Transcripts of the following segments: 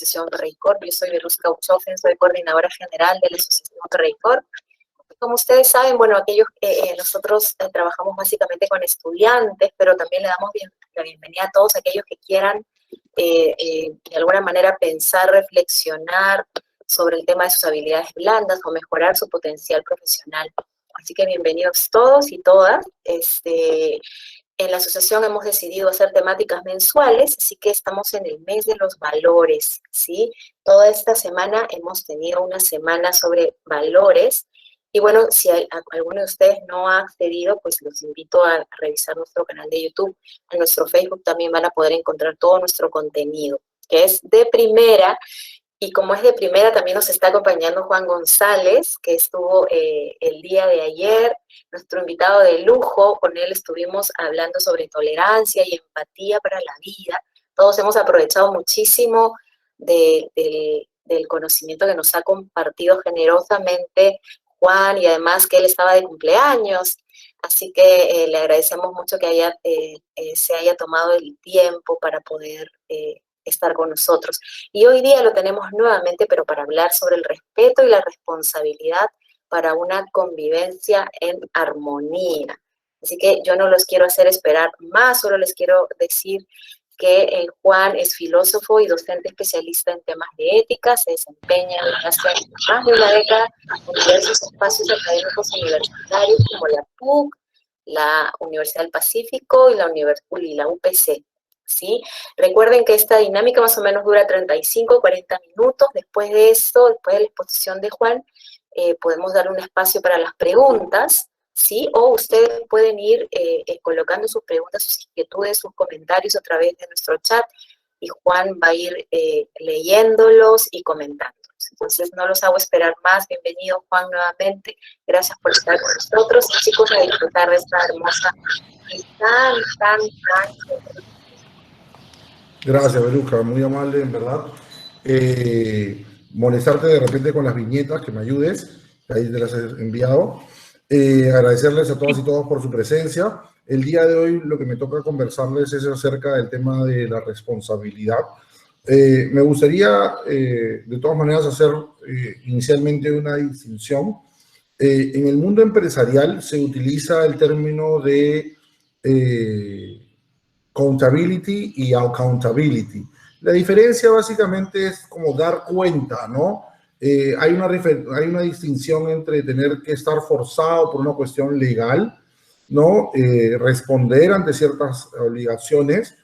Asociación Corp. Yo soy Verusca Uchofen, soy coordinadora general de la Asociación Corp. Como ustedes saben, bueno, aquellos nosotros trabajamos básicamente con estudiantes, pero también le damos la bienvenida a todos aquellos que quieran de alguna manera pensar, reflexionar sobre el tema de sus habilidades blandas o mejorar su potencial profesional. Así que bienvenidos todos y todas. En la asociación hemos decidido hacer temáticas mensuales, así que estamos en el mes de los valores, ¿sí? Toda esta semana hemos tenido una semana sobre valores. Y bueno, si alguno de ustedes no ha accedido, pues los invito a revisar nuestro canal de YouTube. En nuestro Facebook también van a poder encontrar todo nuestro contenido, que es de primera. Y como es de primera, también nos está acompañando Juan González, que estuvo el día de ayer, nuestro invitado de lujo. Con él estuvimos hablando sobre tolerancia y empatía para la vida. Todos hemos aprovechado muchísimo del conocimiento que nos ha compartido generosamente Juan, y además que él estaba de cumpleaños. Así que le agradecemos mucho que se haya tomado el tiempo para poder estar con nosotros. Y hoy día lo tenemos nuevamente, pero para hablar sobre el respeto y la responsabilidad para una convivencia en armonía. Así que yo no los quiero hacer esperar más, solo les quiero decir que Juan es filósofo y docente especialista en temas de ética, se desempeña desde hace más de una década en diversos espacios académicos universitarios como la PUC, la Universidad del Pacífico y la UPC. ¿Sí? Recuerden que esta dinámica más o menos dura 35 40 minutos. Después de eso, después de la exposición de Juan, podemos dar un espacio para las preguntas, ¿sí? O ustedes pueden ir colocando sus preguntas, sus inquietudes, sus comentarios a través de nuestro chat, y Juan va a ir leyéndolos y comentándolos. Entonces no los hago esperar más. Bienvenido, Juan, nuevamente. Gracias por estar con nosotros. Y chicos, a disfrutar de esta hermosa y tan Gracias, Verusca, muy amable, en verdad. Molestarte de repente con las viñetas, que me ayudes, ahí te las he enviado. Agradecerles a todas y todos por su presencia. El día de hoy lo que me toca conversarles es acerca del tema de la responsabilidad. Me gustaría, de todas maneras, hacer inicialmente una distinción. En el mundo empresarial se utiliza el término de accountability y accountability. La diferencia básicamente es como dar cuenta, ¿no? Hay una distinción entre tener que estar forzado por una cuestión legal, ¿no? Responder ante ciertas obligaciones,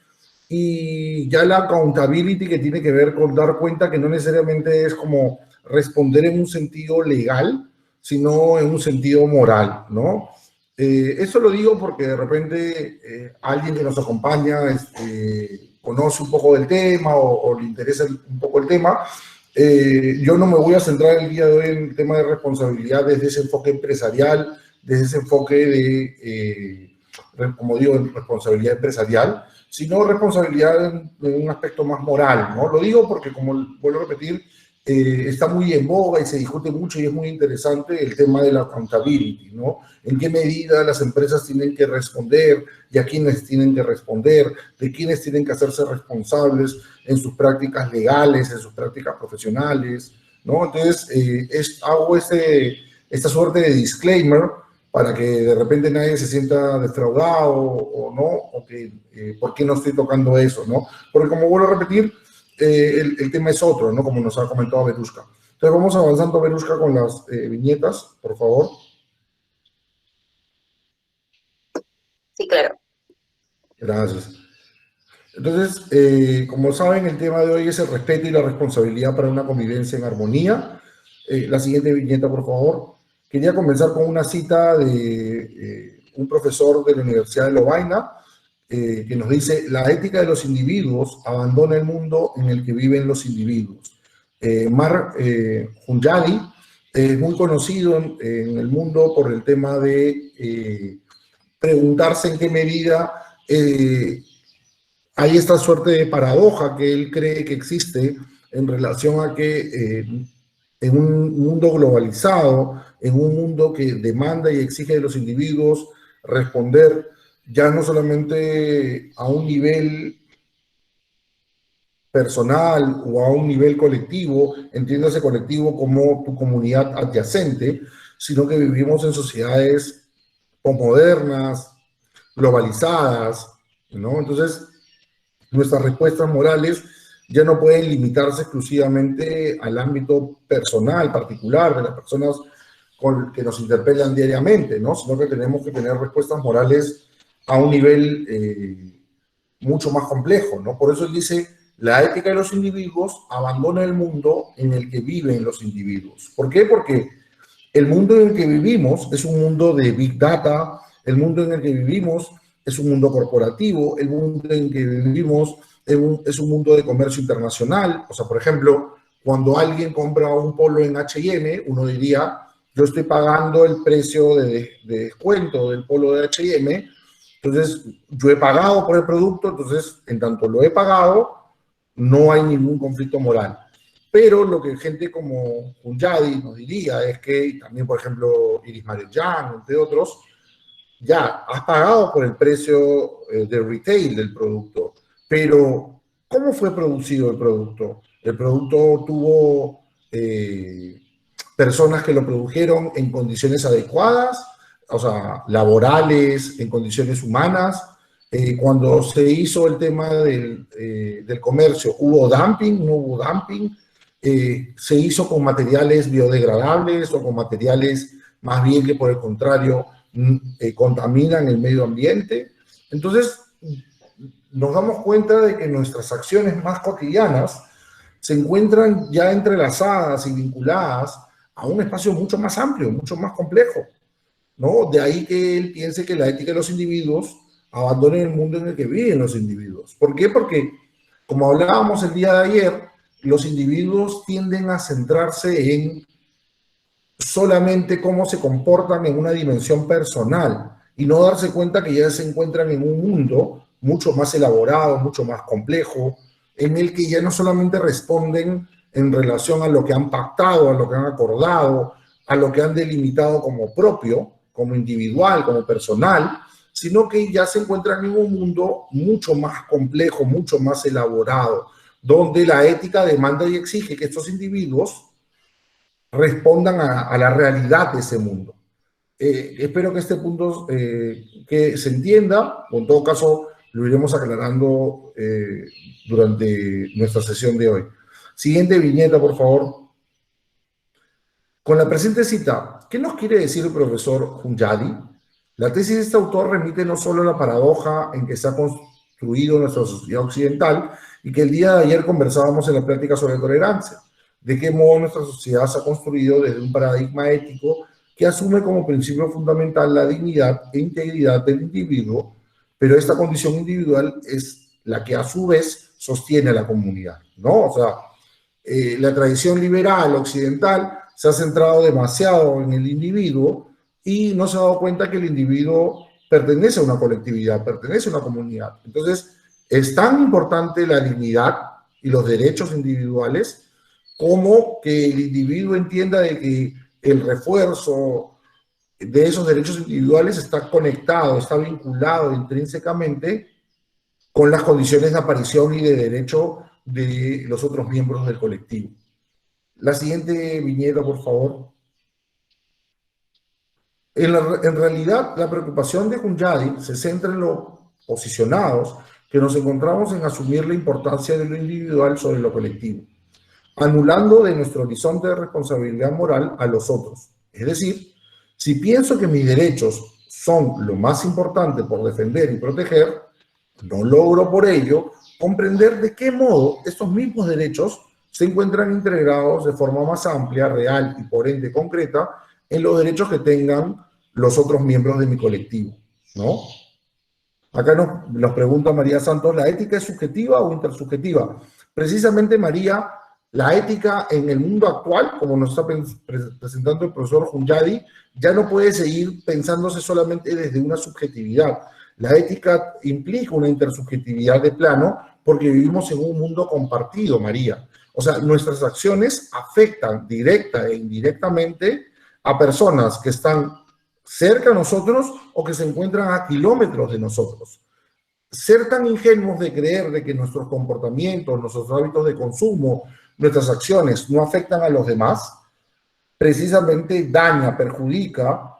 y ya la accountability, que tiene que ver con dar cuenta, que no necesariamente es como responder en un sentido legal, sino en un sentido moral, ¿no? Eso lo digo porque de repente alguien que nos acompaña conoce un poco del tema o le interesa un poco el tema. Yo no me voy a centrar el día de hoy en el tema de responsabilidad desde ese enfoque empresarial, desde ese enfoque de, como digo, responsabilidad empresarial, sino responsabilidad en un aspecto más moral, ¿no? Lo digo porque, como vuelvo a repetir, está muy en boga y se discute mucho, y es muy interesante el tema de la accountability, ¿no? En qué medida las empresas tienen que responder, y a quiénes tienen que responder, de quiénes tienen que hacerse responsables en sus prácticas legales, en sus prácticas profesionales, ¿no? Entonces, hago esta suerte de disclaimer para que de repente nadie se sienta defraudado o no, o que por qué no estoy tocando eso, ¿no? Porque, como vuelvo a repetir, el tema es otro, ¿no? Como nos ha comentado Verusca. Entonces vamos avanzando, Verusca, con las viñetas, por favor. Sí, claro. Gracias. Entonces, como saben, el tema de hoy es el respeto y la responsabilidad para una convivencia en armonía. La siguiente viñeta, por favor. Quería comenzar con una cita de un profesor de la Universidad de Lovaina, que nos dice: la ética de los individuos abandona el mundo en el que viven los individuos. Mar Junjali es muy conocido en el mundo por el tema de preguntarse en qué medida hay esta suerte de paradoja que él cree que existe en relación a que en un mundo globalizado, en un mundo que demanda y exige de los individuos responder ya no solamente a un nivel personal o a un nivel colectivo, entiéndase colectivo como tu comunidad adyacente, sino que vivimos en sociedades posmodernas, globalizadas, ¿no? Entonces, nuestras respuestas morales ya no pueden limitarse exclusivamente al ámbito personal, particular, de las personas que nos interpelan diariamente, ¿no? Sino que tenemos que tener respuestas morales a un nivel mucho más complejo, ¿no? Por eso él dice, la ética de los individuos abandona el mundo en el que viven los individuos. ¿Por qué? Porque el mundo en el que vivimos es un mundo de Big Data, el mundo en el que vivimos es un mundo corporativo, el mundo en el que vivimos es un mundo de comercio internacional. O sea, por ejemplo, cuando alguien compra un polo en H&M, uno diría, yo estoy pagando el precio de descuento del polo de H&M, entonces yo he pagado por el producto, entonces en tanto lo he pagado, no hay ningún conflicto moral. Pero lo que gente como Hunyadi nos diría es que, y también por ejemplo Iris Marellán, entre otros, ya has pagado por el precio de retail del producto, pero ¿cómo fue producido el producto? El producto tuvo personas que lo produjeron en condiciones adecuadas, o sea, laborales, en condiciones humanas. Cuando se hizo el tema del comercio, ¿hubo dumping? ¿No hubo dumping? ¿Se hizo con materiales biodegradables o con materiales más bien que por el contrario contaminan el medio ambiente? Entonces, nos damos cuenta de que nuestras acciones más cotidianas se encuentran ya entrelazadas y vinculadas a un espacio mucho más amplio, mucho más complejo, ¿no? De ahí que él piense que la ética de los individuos abandone el mundo en el que viven los individuos. ¿Por qué? Porque, como hablábamos el día de ayer, los individuos tienden a centrarse en solamente cómo se comportan en una dimensión personal y no darse cuenta que ya se encuentran en un mundo mucho más elaborado, mucho más complejo, en el que ya no solamente responden en relación a lo que han pactado, a lo que han acordado, a lo que han delimitado como propio, como individual, como personal, sino que ya se encuentran en un mundo mucho más complejo, mucho más elaborado, donde la ética demanda y exige que estos individuos respondan a la realidad de ese mundo. Espero que este punto que se entienda, o en todo caso lo iremos aclarando durante nuestra sesión de hoy. Siguiente viñeta, por favor. Con la presente cita, ¿qué nos quiere decir el profesor Hunyadi? La tesis de este autor remite no solo a la paradoja en que se ha construido nuestra sociedad occidental y que el día de ayer conversábamos en la plática sobre tolerancia, de qué modo nuestra sociedad se ha construido desde un paradigma ético que asume como principio fundamental la dignidad e integridad del individuo, pero esta condición individual es la que a su vez sostiene a la comunidad, ¿no? O sea, la tradición liberal occidental se ha centrado demasiado en el individuo y no se ha dado cuenta que el individuo pertenece a una colectividad, pertenece a una comunidad. Entonces, es tan importante la dignidad y los derechos individuales como que el individuo entienda de que el refuerzo de esos derechos individuales está conectado, está vinculado intrínsecamente con las condiciones de aparición y de derecho de los otros miembros del colectivo. La siguiente viñeta, por favor. En realidad, la preocupación de Hunyadi se centra en los posicionados que nos encontramos en asumir la importancia de lo individual sobre lo colectivo, anulando de nuestro horizonte de responsabilidad moral a los otros. Es decir, si pienso que mis derechos son lo más importante por defender y proteger, no logro por ello comprender de qué modo estos mismos derechos se encuentran integrados de forma más amplia, real y por ende concreta en los derechos que tengan los otros miembros de mi colectivo, ¿no? Acá nos pregunta María Santos, ¿la ética es subjetiva o intersubjetiva? Precisamente, María, la ética en el mundo actual, como nos está presentando el profesor Hunyadi, ya no puede seguir pensándose solamente desde una subjetividad. La ética implica una intersubjetividad de plano porque vivimos en un mundo compartido, María. O sea, nuestras acciones afectan directa e indirectamente a personas que están cerca de nosotros o que se encuentran a kilómetros de nosotros. ser tan ingenuos de creer de que nuestros comportamientos, nuestros hábitos de consumo, nuestras acciones no afectan a los demás, precisamente daña, perjudica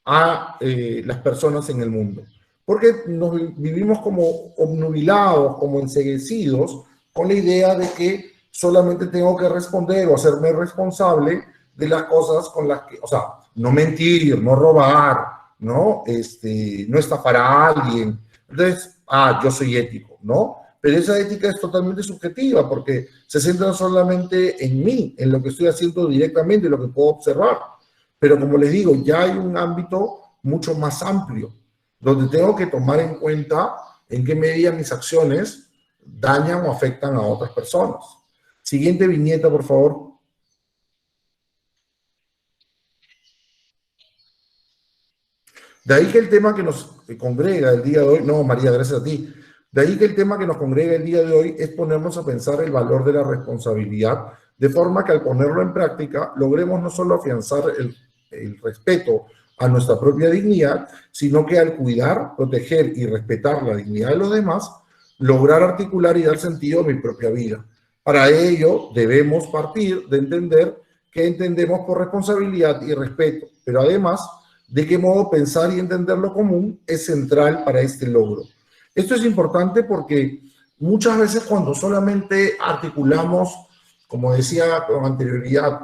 a las personas en el mundo. Porque nos vivimos como obnubilados, como enceguecidos, con la idea de que solamente tengo que responder o hacerme responsable de las cosas con las que, o sea, no mentir, no robar, no, no estafar a alguien. Entonces, yo soy ético, ¿no? Pero esa ética es totalmente subjetiva porque se centra solamente en mí, en lo que estoy haciendo directamente, lo que puedo observar. Pero como les digo, ya hay un ámbito mucho más amplio, donde tengo que tomar en cuenta en qué medida mis acciones dañan o afectan a otras personas. Siguiente viñeta, por favor. De ahí que el tema que nos congrega el día de hoy, no, María, gracias a ti. De ahí que el tema que nos congrega el día de hoy es ponernos a pensar el valor de la responsabilidad, de forma que al ponerlo en práctica logremos no solo afianzar el respeto a nuestra propia dignidad, sino que al cuidar, proteger y respetar la dignidad de los demás, lograr articular y dar sentido a mi propia vida. Para ello debemos partir de entender qué entendemos por responsabilidad y respeto, pero además de qué modo pensar y entender lo común es central para este logro. Esto es importante porque muchas veces cuando solamente articulamos, como decía con anterioridad,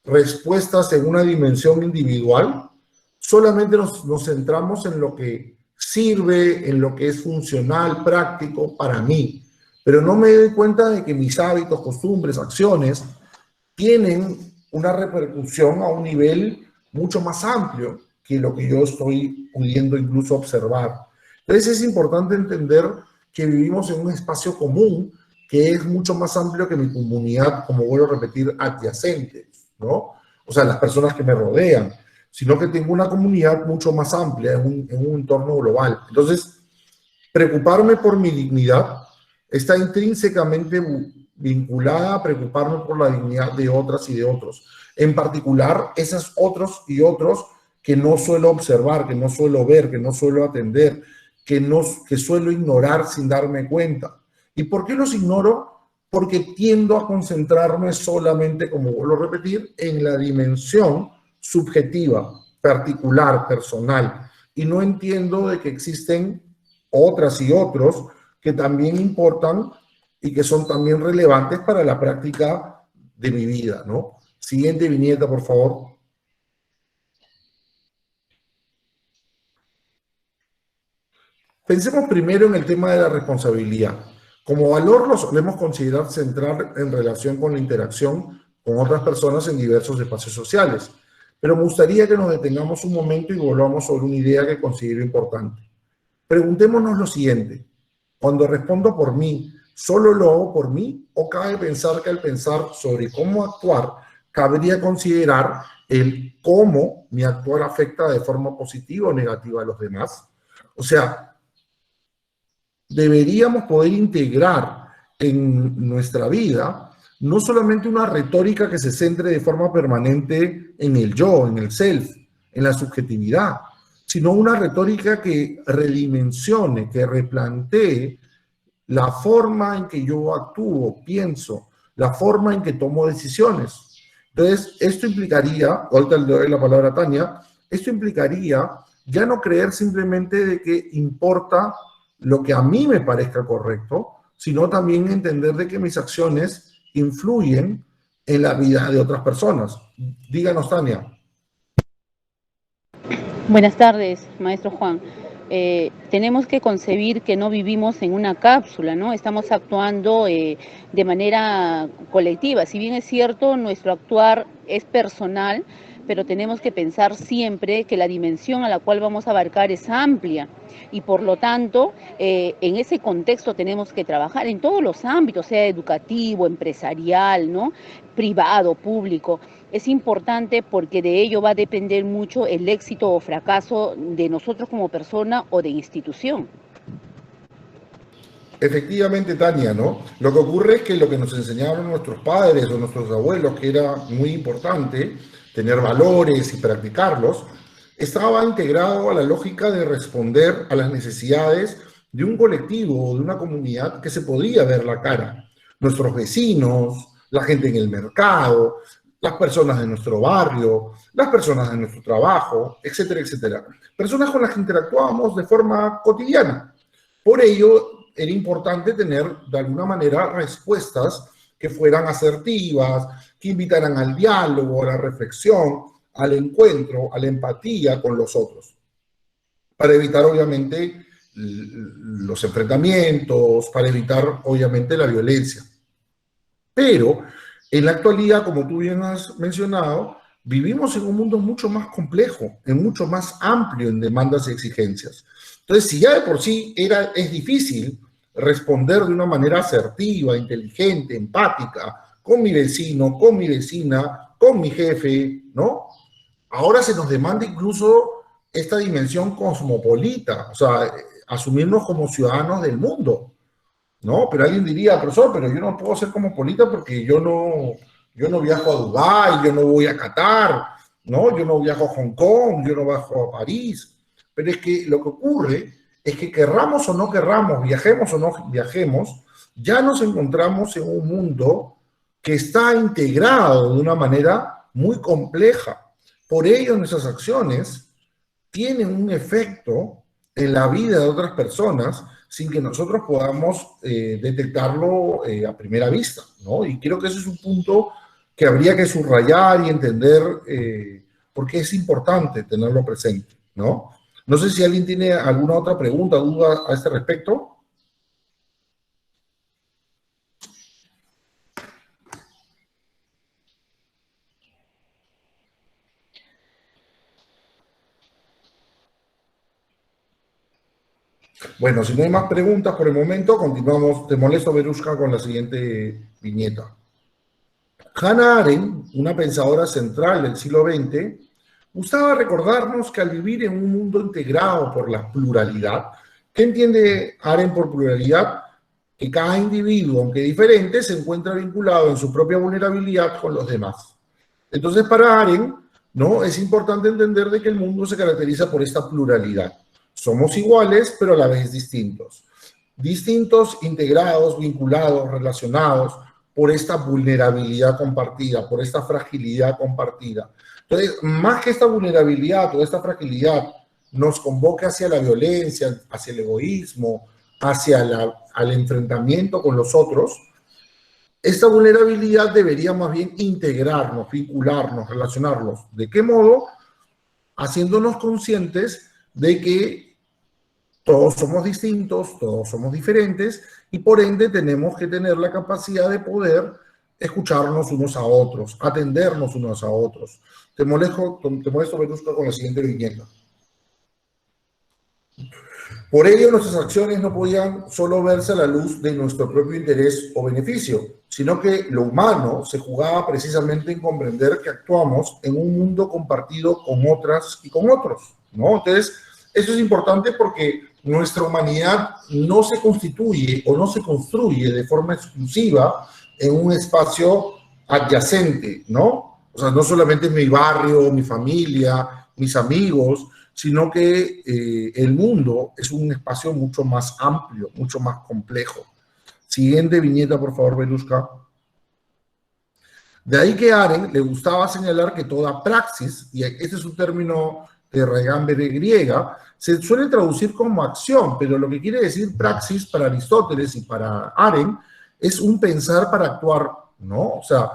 respuestas en una dimensión individual, solamente nos centramos en lo que sirve, en lo que es funcional, práctico para mí, pero no me doy cuenta de que mis hábitos, costumbres, acciones tienen una repercusión a un nivel mucho más amplio que lo que yo estoy pudiendo incluso observar. Entonces es importante entender que vivimos en un espacio común que es mucho más amplio que mi comunidad, como vuelvo a repetir, adyacente, ¿no? O sea, las personas que me rodean, sino que tengo una comunidad mucho más amplia en un entorno global. Entonces, preocuparme por mi dignidad está intrínsecamente vinculada a preocuparme por la dignidad de otras y de otros. En particular, esos otros y otros que no suelo observar, que no suelo ver, que no suelo atender, que suelo ignorar sin darme cuenta. ¿Y por qué los ignoro? Porque tiendo a concentrarme solamente, como vuelvo a repetir, en la dimensión subjetiva, particular, personal, y no entiendo de que existen otras y otros que también importan y que son también relevantes para la práctica de mi vida, ¿no? Siguiente viñeta, por favor. Pensemos primero en el tema de la responsabilidad. Como valor lo solemos considerar central en relación con la interacción con otras personas en diversos espacios sociales. Pero me gustaría que nos detengamos un momento y volvamos sobre una idea que considero importante. Preguntémonos lo siguiente: cuando respondo por mí, ¿solo lo hago por mí? ¿O cabe pensar que al pensar sobre cómo actuar, cabría considerar el cómo mi actuar afecta de forma positiva o negativa a los demás? O sea, deberíamos poder integrar en nuestra vida no solamente una retórica que se centre de forma permanente en el yo, en el self, en la subjetividad, sino una retórica que redimensione, que replantee la forma en que yo actúo, pienso, la forma en que tomo decisiones. Entonces, esto implicaría, ahorita le doy la palabra a Tania, esto implicaría ya no creer simplemente de que importa lo que a mí me parezca correcto, sino también entender de que mis acciones influyen en la vida de otras personas. Díganos, Tania. Buenas tardes, maestro Juan. Tenemos que concebir que no vivimos en una cápsula, ¿no? Estamos actuando de manera colectiva. Si bien es cierto, nuestro actuar es personal, pero tenemos que pensar siempre que la dimensión a la cual vamos a abarcar es amplia y por lo tanto en ese contexto tenemos que trabajar en todos los ámbitos, sea educativo, empresarial, ¿no? Privado, público. Es importante porque de ello va a depender mucho el éxito o fracaso de nosotros como persona o de institución. Efectivamente, Tania, ¿no? Lo que ocurre es que lo que nos enseñaron nuestros padres o nuestros abuelos, que era muy importante tener valores y practicarlos, estaba integrado a la lógica de responder a las necesidades de un colectivo o de una comunidad que se podría ver la cara. Nuestros vecinos, la gente en el mercado, las personas de nuestro barrio, las personas de nuestro trabajo, etcétera, etcétera. Personas con las que interactuábamos de forma cotidiana. Por ello, era importante tener, de alguna manera, respuestas que fueran asertivas, que invitaran al diálogo, a la reflexión, al encuentro, a la empatía con los otros, para evitar, obviamente, los enfrentamientos, para evitar, obviamente, la violencia. Pero, en la actualidad, como tú bien has mencionado, vivimos en un mundo mucho más complejo, mucho más amplio en demandas y exigencias. Entonces, si ya de por sí es difícil responder de una manera asertiva, inteligente, empática, con mi vecino, con mi vecina, con mi jefe, ¿no? Ahora se nos demanda incluso esta dimensión cosmopolita, o sea, asumirnos como ciudadanos del mundo, ¿no? Pero alguien diría, profesor, pero yo no puedo ser cosmopolita porque yo no viajo a Dubái, yo no voy a Qatar, ¿no? Yo no viajo a Hong Kong, yo no viajo a París. Pero es que lo que ocurre es que querramos o no querramos, viajemos o no viajemos, ya nos encontramos en un mundo que está integrado de una manera muy compleja. Por ello, nuestras acciones tienen un efecto en la vida de otras personas sin que nosotros podamos detectarlo a primera vista, ¿no? Y creo que ese es un punto que habría que subrayar y entender porque es importante tenerlo presente, ¿no? No sé si alguien tiene alguna otra pregunta, duda a este respecto. Bueno, si no hay más preguntas por el momento, continuamos. Te molesto, Verushka, con la siguiente viñeta. Hannah Arendt, una pensadora central del siglo XX, gustaba recordarnos que al vivir en un mundo integrado por la pluralidad, ¿qué entiende Arendt por pluralidad? Que cada individuo, aunque diferente, se encuentra vinculado en su propia vulnerabilidad con los demás. Entonces, para Arendt, ¿no? Es importante entender de que el mundo se caracteriza por esta pluralidad. Somos iguales, pero a la vez distintos. Distintos, integrados, vinculados, relacionados por esta vulnerabilidad compartida, por esta fragilidad compartida. Entonces, más que esta vulnerabilidad o esta fragilidad nos convoque hacia la violencia, hacia el egoísmo, hacia al enfrentamiento con los otros, esta vulnerabilidad debería más bien integrarnos, vincularnos, relacionarnos. ¿De qué modo? Haciéndonos conscientes de que todos somos distintos, todos somos diferentes y por ende tenemos que tener la capacidad de poder escucharnos unos a otros, atendernos unos a otros. Te molesto, Verushka, con la siguiente viñeta. Por ello, nuestras acciones no podían solo verse a la luz de nuestro propio interés o beneficio, sino que lo humano se jugaba precisamente en comprender que actuamos en un mundo compartido con otras y con otros, ¿no? Entonces, eso es importante porque nuestra humanidad no se constituye o no se construye de forma exclusiva en un espacio adyacente, ¿no? O sea, no solamente mi barrio, mi familia, mis amigos, sino que el mundo es un espacio mucho más amplio, mucho más complejo. Siguiente viñeta, por favor, Verushka. De ahí que a Arendt le gustaba señalar que toda praxis, y este es un término de raigambre griega, se suele traducir como acción, pero lo que quiere decir praxis para Aristóteles y para Arendt es un pensar para actuar, ¿no? O sea,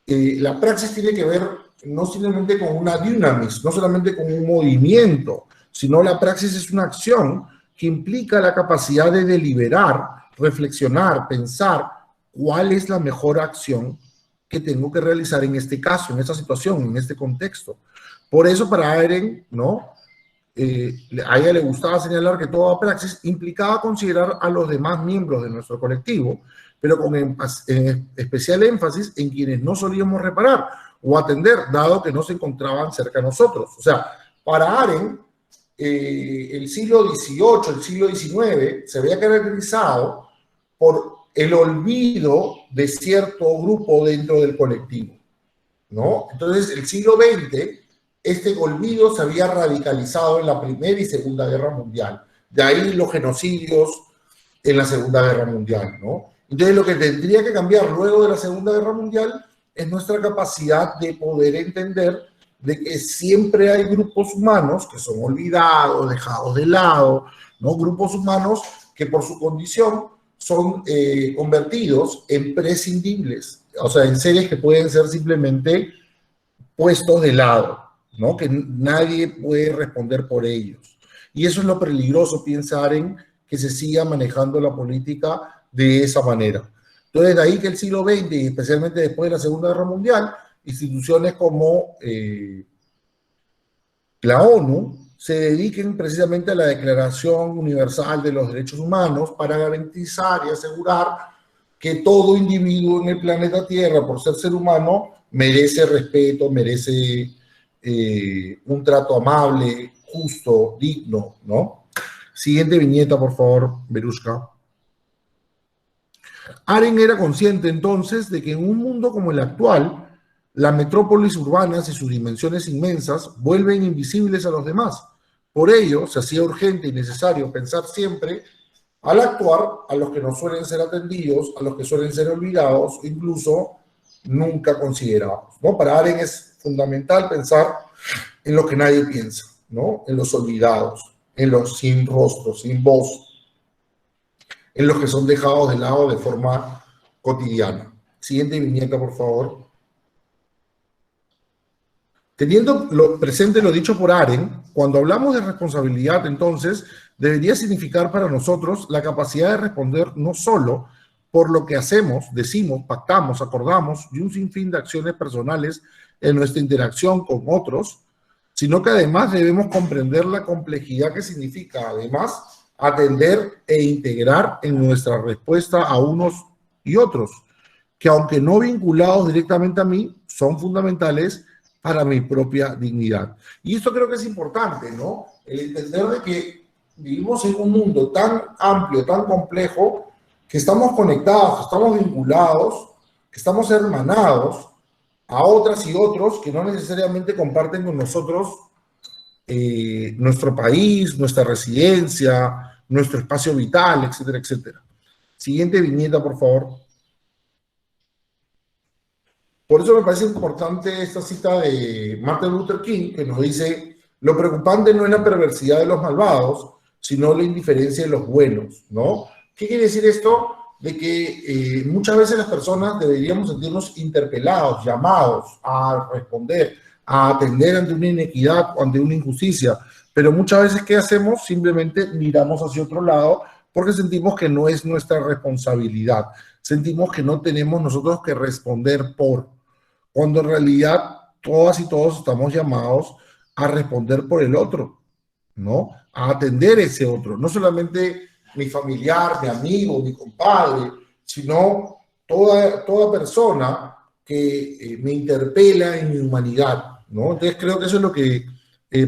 la praxis tiene que ver no simplemente con una dynamis, no solamente con un movimiento, sino la praxis es una acción que implica la capacidad de deliberar, reflexionar, pensar cuál es la mejor acción que tengo que realizar en este caso, en esta situación, en este contexto. Por eso para Arendt, ¿no? A ella le gustaba señalar que toda praxis implicaba considerar a los demás miembros de nuestro colectivo, pero con especial énfasis en quienes no solíamos reparar o atender, dado que no se encontraban cerca de nosotros. O sea, para Arendt, el siglo XVIII, el siglo XIX, se había caracterizado por el olvido de cierto grupo dentro del colectivo, ¿no? Entonces, el siglo XX, este olvido se había radicalizado en la Primera y Segunda Guerra Mundial. De ahí los genocidios en la Segunda Guerra Mundial, ¿no? Entonces, lo que tendría que cambiar luego de la Segunda Guerra Mundial es nuestra capacidad de poder entender de que siempre hay grupos humanos que son olvidados, dejados de lado, ¿no? Grupos humanos que por su condición son convertidos en prescindibles, o sea, en seres que pueden ser simplemente puestos de lado, ¿no? Que nadie puede responder por ellos. Y eso es lo peligroso, piensa Arendt, que se siga manejando la política de esa manera. Entonces, de ahí que el siglo XX, y especialmente después de la Segunda Guerra Mundial, instituciones como la ONU se dediquen precisamente a la Declaración Universal de los Derechos Humanos para garantizar y asegurar que todo individuo en el planeta Tierra, por ser humano, merece respeto, merece un trato amable, justo, digno, ¿no? Siguiente viñeta, por favor, Verushka. Arendt era consciente entonces de que en un mundo como el actual, las metrópolis urbanas y sus dimensiones inmensas vuelven invisibles a los demás. Por ello, se hacía urgente y necesario pensar siempre al actuar a los que no suelen ser atendidos, a los que suelen ser olvidados, incluso nunca considerados, ¿no? Para Arendt es fundamental pensar en lo que nadie piensa, ¿no? En los olvidados, en los sin rostro, sin voz, en los que son dejados de lado de forma cotidiana. Siguiente viñeta, por favor. Teniendo presente lo dicho por Arendt, cuando hablamos de responsabilidad, entonces, debería significar para nosotros la capacidad de responder no solo por lo que hacemos, decimos, pactamos, acordamos y un sinfín de acciones personales en nuestra interacción con otros, sino que además debemos comprender la complejidad que significa, además, atender e integrar en nuestra respuesta a unos y otros, que aunque no vinculados directamente a mí, son fundamentales para mi propia dignidad. Y esto creo que es importante, ¿no? El entender de que vivimos en un mundo tan amplio, tan complejo, que estamos conectados, que estamos vinculados, que estamos hermanados a otras y otros que no necesariamente comparten con nosotros nuestro país, nuestra residencia, nuestro espacio vital, etcétera, etcétera. Siguiente viñeta, por favor. Por eso me parece importante esta cita de Martin Luther King, que nos dice, lo preocupante no es la perversidad de los malvados, sino la indiferencia de los buenos, ¿no? ¿Qué quiere decir esto? De que muchas veces las personas deberíamos sentirnos interpelados, llamados a responder, a atender ante una inequidad o ante una injusticia, pero muchas veces, ¿qué hacemos? Simplemente miramos hacia otro lado porque sentimos que no es nuestra responsabilidad, sentimos que no tenemos nosotros que responder por, cuando en realidad todas y todos estamos llamados a responder por el otro, ¿no? A atender ese otro, no solamente mi familiar, mi amigo, mi compadre, sino toda persona que me interpela en mi humanidad, ¿no? Entonces creo que eso es lo que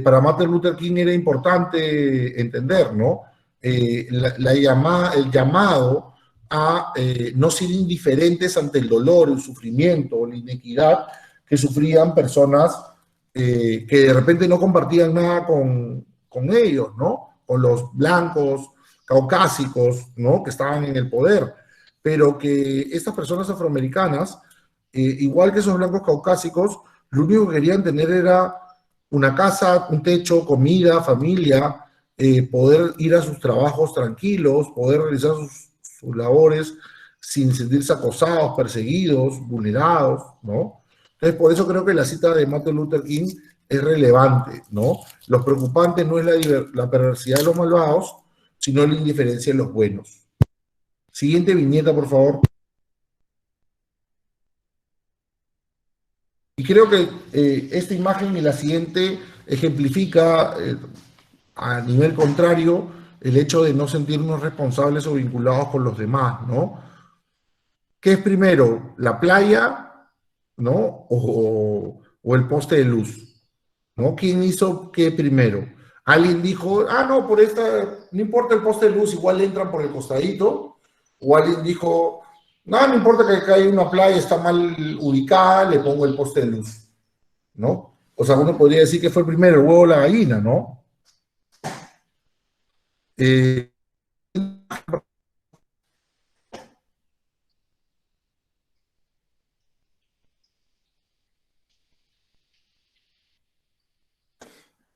para Martin Luther King era importante entender, ¿no? El llamado a no ser indiferentes ante el dolor, el sufrimiento o la inequidad que sufrían personas que de repente no compartían nada con ellos, ¿no? Con los blancos, caucásicos, ¿no? Que estaban en el poder, pero que estas personas afroamericanas, igual que esos blancos caucásicos, lo único que querían tener era una casa, un techo, comida, familia, poder ir a sus trabajos tranquilos, poder realizar sus labores sin sentirse acosados, perseguidos, vulnerados, ¿no? Entonces, por eso creo que la cita de Martin Luther King es relevante, ¿no? Lo preocupante no es la perversidad de los malvados, sino la indiferencia de los buenos. Siguiente viñeta, por favor. Y creo que esta imagen y la siguiente ejemplifica a nivel contrario el hecho de no sentirnos responsables o vinculados con los demás, ¿no? ¿Qué es primero, la playa, ¿no? O el poste de luz, ¿no? ¿Quién hizo qué primero? Alguien dijo, no, no importa el poste de luz, igual entran por el costadito. O alguien dijo, no importa que acá hay una playa, está mal ubicada, le pongo el poste de luz, ¿no? O sea, uno podría decir que fue primero el huevo o la gallina, ¿no? Eh,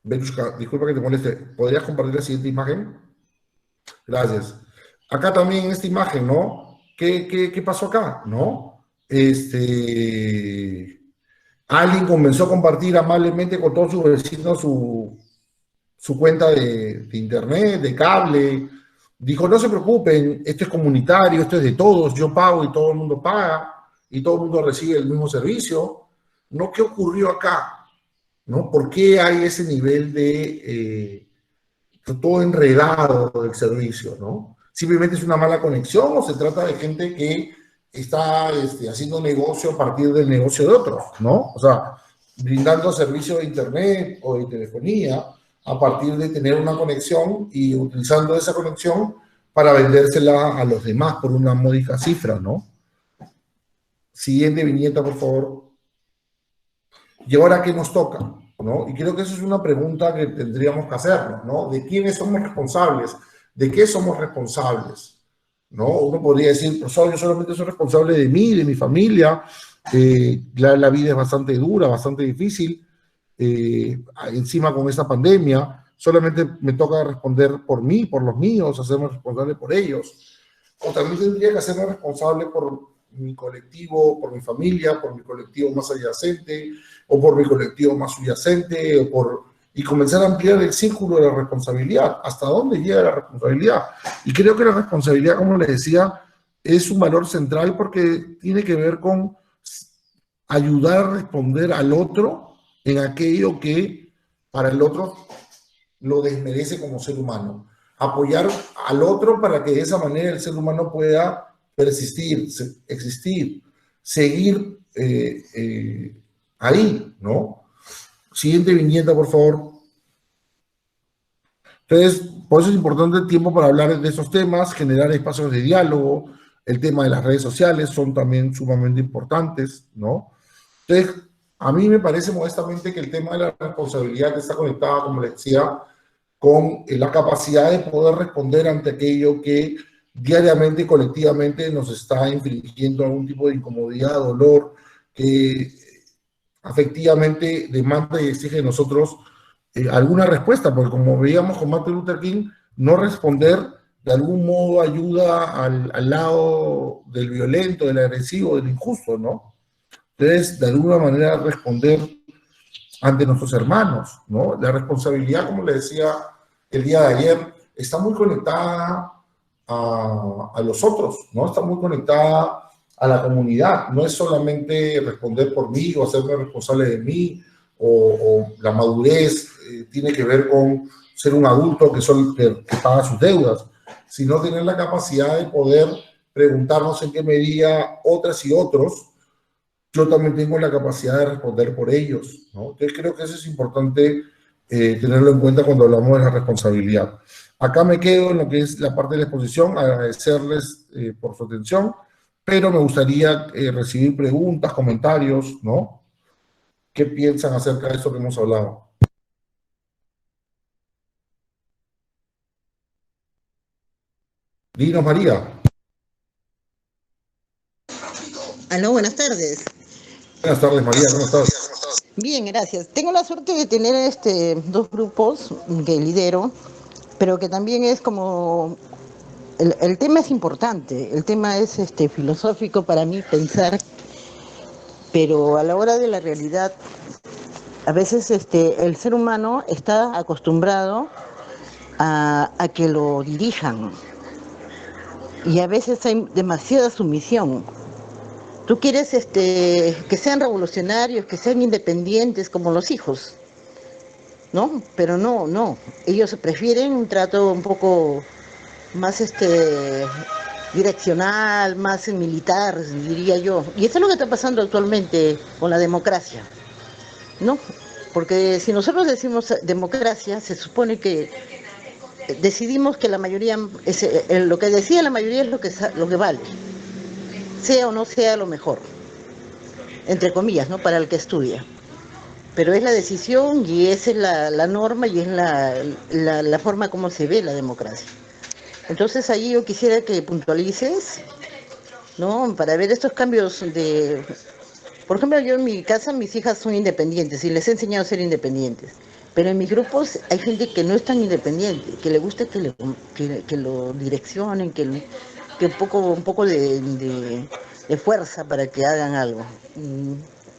Venushka, disculpa que te moleste. ¿Podrías compartir la siguiente imagen? Gracias. Acá también esta imagen, ¿no? ¿Qué pasó acá? ¿No? Alguien comenzó a compartir amablemente con todos sus vecinos su cuenta de internet, de cable. Dijo, no se preocupen, esto es comunitario, esto es de todos, yo pago y todo el mundo paga y todo el mundo recibe el mismo servicio. ¿No? ¿Qué ocurrió acá? ¿No? ¿Por qué hay ese nivel de todo enredado del servicio? ¿No? ¿Simplemente es una mala conexión o se trata de gente que está haciendo negocio a partir del negocio de otros? ¿No? O sea, brindando servicio de internet o de telefonía a partir de tener una conexión y utilizando esa conexión para vendérsela a los demás por una módica cifra, ¿no? Siguiente viñeta, por favor. ¿Y ahora qué nos toca? ¿No? Y creo que eso es una pregunta que tendríamos que hacernos, ¿no? ¿De quiénes somos responsables? ¿De qué somos responsables? ¿No? Uno podría decir, profesor, yo solamente soy responsable de mí, de mi familia, la vida es bastante dura, bastante difícil, encima con esta pandemia, solamente me toca responder por mí, por los míos, hacerme responsable por ellos. O también tendría que hacerme responsable por mi colectivo, por mi familia, por mi colectivo más adyacente, o por mi colectivo más subyacente, y comenzar a ampliar el círculo de la responsabilidad. ¿Hasta dónde llega la responsabilidad? Y creo que la responsabilidad, como les decía, es un valor central porque tiene que ver con ayudar a responder al otro en aquello que para el otro lo desmerece como ser humano. Apoyar al otro para que de esa manera el ser humano pueda persistir, existir, seguir ahí, ¿no? Siguiente viñeta, por favor. Entonces, por eso es importante el tiempo para hablar de esos temas, generar espacios de diálogo, el tema de las redes sociales son también sumamente importantes, ¿no? Entonces, a mí me parece modestamente que el tema de la responsabilidad está conectada, como les decía, con la capacidad de poder responder ante aquello que diariamente y colectivamente nos está infligiendo algún tipo de incomodidad, dolor, que afectivamente demanda y exige de nosotros alguna respuesta, porque como veíamos con Martin Luther King, no responder de algún modo ayuda al lado del violento, del agresivo, del injusto, ¿no? Entonces, de alguna manera responder ante nuestros hermanos, ¿no? La responsabilidad, como le decía el día de ayer, está muy conectada a los otros, ¿no? Está muy conectada a la comunidad. No es solamente responder por mí o hacerme responsable de mí, o la madurez tiene que ver con ser un adulto que paga sus deudas, sino tener la capacidad de poder preguntarnos en qué medida otras y otros yo también tengo la capacidad de responder por ellos, ¿no? Entonces creo que eso es importante tenerlo en cuenta cuando hablamos de la responsabilidad. Acá me quedo en lo que es la parte de la exposición, agradecerles por su atención, pero me gustaría recibir preguntas, comentarios, ¿no? ¿Qué piensan acerca de esto que hemos hablado? Dinos, María. Aló, buenas tardes. Buenas tardes, María, ¿cómo estás? Bien, gracias. Tengo la suerte de tener dos grupos que lidero, pero que también es como el tema es importante, el tema es filosófico para mí pensar, pero a la hora de la realidad, a veces el ser humano está acostumbrado a que lo dirijan y a veces hay demasiada sumisión. Tú quieres que sean revolucionarios, que sean independientes como los hijos, ¿no? Pero no. Ellos prefieren un trato un poco más direccional, más militar, diría yo. Y eso es lo que está pasando actualmente con la democracia, ¿no? Porque si nosotros decimos democracia, se supone que decidimos que la mayoría, lo que decía la mayoría es lo que vale, sea o no sea lo mejor, entre comillas, ¿no? Para el que estudia. pero es la decisión y esa es la norma y es la forma como se ve la democracia. Entonces ahí yo quisiera que puntualices, ¿no? Para ver estos cambios de... Por ejemplo, yo en mi casa, mis hijas son independientes y les he enseñado a ser independientes. Pero en mis grupos hay gente que no es tan independiente, que le gusta que lo direccionen, que un poco de fuerza para que hagan algo.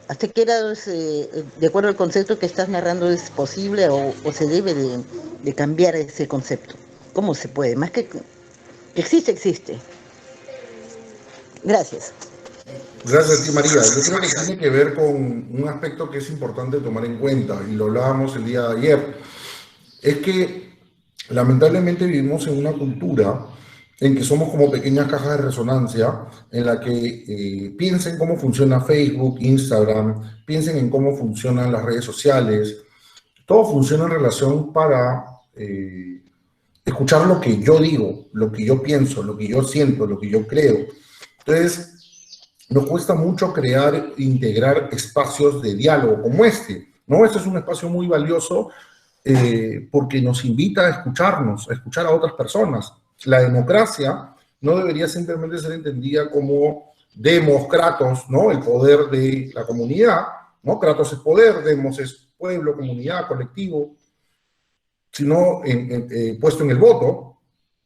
¿Hasta qué grado, de acuerdo al concepto que estás narrando, es posible o se debe de cambiar ese concepto? ¿Cómo se puede? Más que existe, existe. Gracias. Gracias a ti, María. Yo creo que tiene que ver con un aspecto que es importante tomar en cuenta, y lo hablábamos el día de ayer. Es que lamentablemente vivimos en una cultura en que somos como pequeñas cajas de resonancia, en la que piensen cómo funciona Facebook, Instagram, piensen en cómo funcionan las redes sociales. Todo funciona en relación para escuchar lo que yo digo, lo que yo pienso, lo que yo siento, lo que yo creo. Entonces, nos cuesta mucho crear, integrar espacios de diálogo como este, ¿no? Este es un espacio muy valioso porque nos invita a escucharnos, a escuchar a otras personas. La democracia no debería simplemente ser entendida como demos, kratos, ¿no? El poder de la comunidad, ¿no? Kratos es poder, demos es pueblo, comunidad, colectivo, sino puesto en el voto,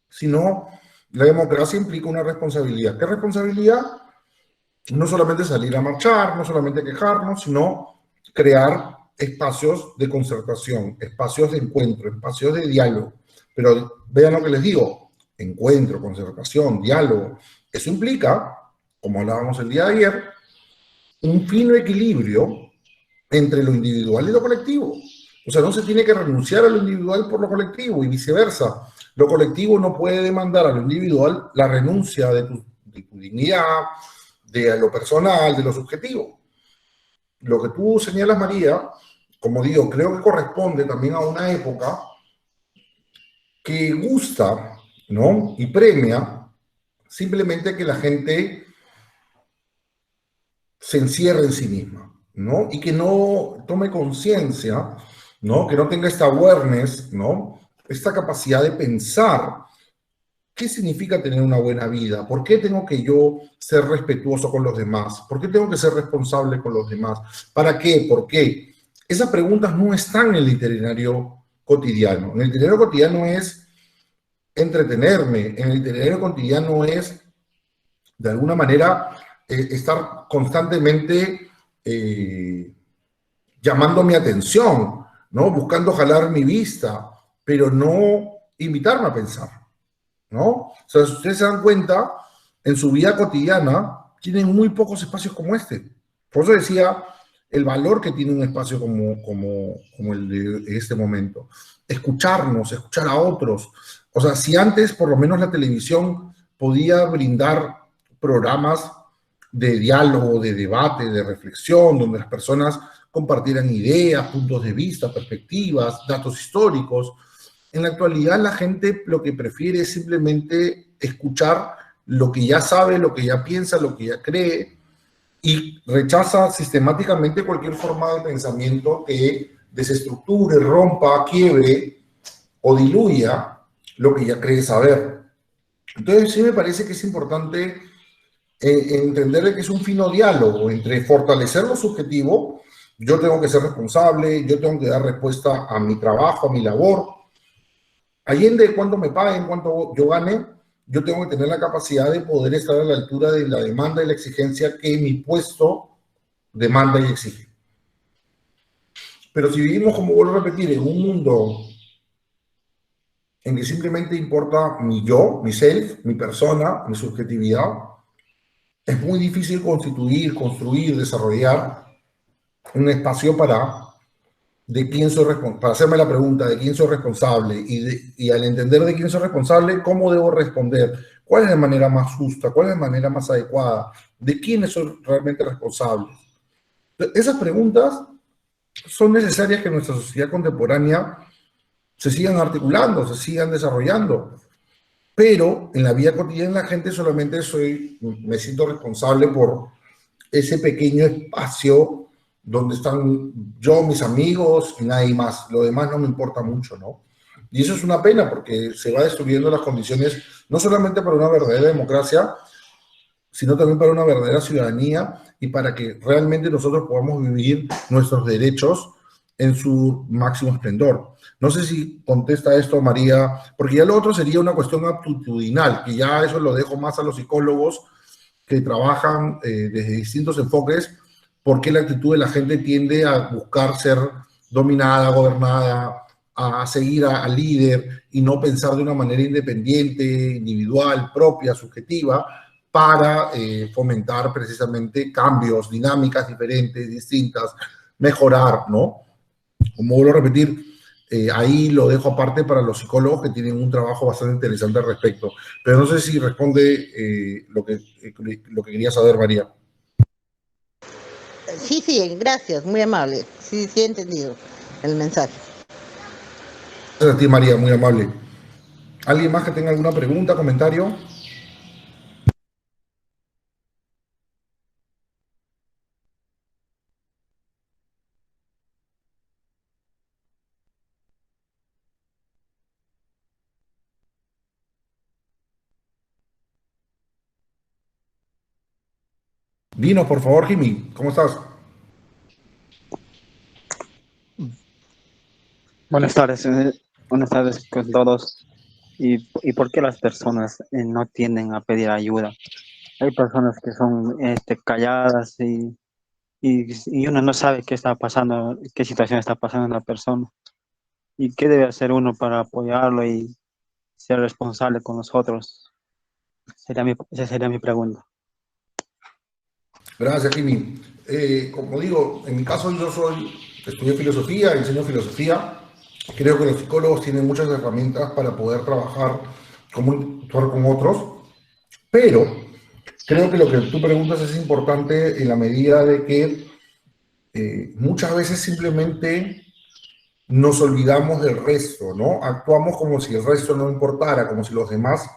sino la democracia implica una responsabilidad. ¿Qué responsabilidad? No solamente salir a marchar, no solamente quejarnos, sino crear espacios de concertación, espacios de encuentro, espacios de diálogo. Pero vean lo que les digo, encuentro, concertación, diálogo. Eso implica, como hablábamos el día de ayer, un fino equilibrio entre lo individual y lo colectivo. O sea, no se tiene que renunciar a lo individual por lo colectivo y viceversa. Lo colectivo no puede demandar a lo individual la renuncia de tu dignidad, de lo personal, de lo subjetivo. Lo que tú señalas, María, como digo, creo que corresponde también a una época que gusta, ¿no? Y premia simplemente que la gente se encierre en sí misma, ¿no? Y que no tome conciencia, ¿no? Que no tenga esta awareness, ¿no? Esta capacidad de pensar qué significa tener una buena vida, por qué tengo que yo ser respetuoso con los demás, por qué tengo que ser responsable con los demás, para qué, por qué. Esas preguntas no están en el itinerario cotidiano. En el itinerario cotidiano es entretenerme, en el itinerario cotidiano es, de alguna manera, estar constantemente llamando mi atención, ¿no? Buscando jalar mi vista, pero no invitarme a pensar, ¿no? O sea, si ustedes se dan cuenta, en su vida cotidiana tienen muy pocos espacios como este. Por eso decía el valor que tiene un espacio como el de este momento. Escucharnos, escuchar a otros. O sea, si antes por lo menos la televisión podía brindar programas de diálogo, de debate, de reflexión, donde las personas compartieran ideas, puntos de vista, perspectivas, datos históricos. En la actualidad la gente lo que prefiere es simplemente escuchar lo que ya sabe, lo que ya piensa, lo que ya cree, y rechaza sistemáticamente cualquier forma de pensamiento que desestructure, rompa, quiebre o diluya lo que ya cree saber. Entonces sí me parece que es importante entender que es un fino diálogo entre fortalecer lo subjetivo. Yo tengo que ser responsable, yo tengo que dar respuesta a mi trabajo, a mi labor. Allende cuánto me paguen, cuánto yo gane, yo tengo que tener la capacidad de poder estar a la altura de la demanda y la exigencia que mi puesto demanda y exige. Pero si vivimos, como vuelvo a repetir, en un mundo en que simplemente importa mi yo, mi self, mi persona, mi subjetividad, es muy difícil constituir, construir, desarrollar un espacio para hacerme la pregunta de quién soy responsable y al entender de quién soy responsable, cómo debo responder, cuál es la manera más justa, cuál es la manera más adecuada, de quiénes soy realmente responsable. Esas preguntas son necesarias que en nuestra sociedad contemporánea se sigan articulando, se sigan desarrollando. Pero en la vida cotidiana la gente solamente me siento responsable por ese pequeño espacio donde están yo, mis amigos y nadie más. Lo demás no me importa mucho, ¿no? Y eso es una pena porque se va destruyendo las condiciones, no solamente para una verdadera democracia, sino también para una verdadera ciudadanía y para que realmente nosotros podamos vivir nuestros derechos en su máximo esplendor. No sé si contesta esto, María, porque ya lo otro sería una cuestión aptitudinal, que ya eso lo dejo más a los psicólogos que trabajan desde distintos enfoques, porque la actitud de la gente tiende a buscar ser dominada, gobernada, a seguir al líder y no pensar de una manera independiente, individual, propia, subjetiva, para fomentar precisamente cambios, dinámicas diferentes, distintas, mejorar, ¿no? Como vuelvo a repetir, ahí lo dejo aparte para los psicólogos que tienen un trabajo bastante interesante al respecto. Pero no sé si responde lo que quería saber, María. Sí, sí, gracias, muy amable. Sí, sí he entendido el mensaje. Gracias a ti, María, muy amable. ¿Alguien más que tenga alguna pregunta, comentario? Dinos, por favor, Jimmy, ¿cómo estás? Buenas tardes con todos. ¿Y por qué las personas no tienden a pedir ayuda? Hay personas que son calladas y uno no sabe qué está pasando, qué situación está pasando en la persona y qué debe hacer uno para apoyarlo y ser responsable con nosotros. Esa sería mi pregunta. Gracias, Jimmy. Como digo, en mi caso estudié filosofía, enseño filosofía. Creo que los psicólogos tienen muchas herramientas para poder trabajar, cómo actuar con otros, pero creo que lo que tú preguntas es importante en la medida de que muchas veces simplemente nos olvidamos del resto, ¿no? Actuamos como si el resto no importara, como si los demás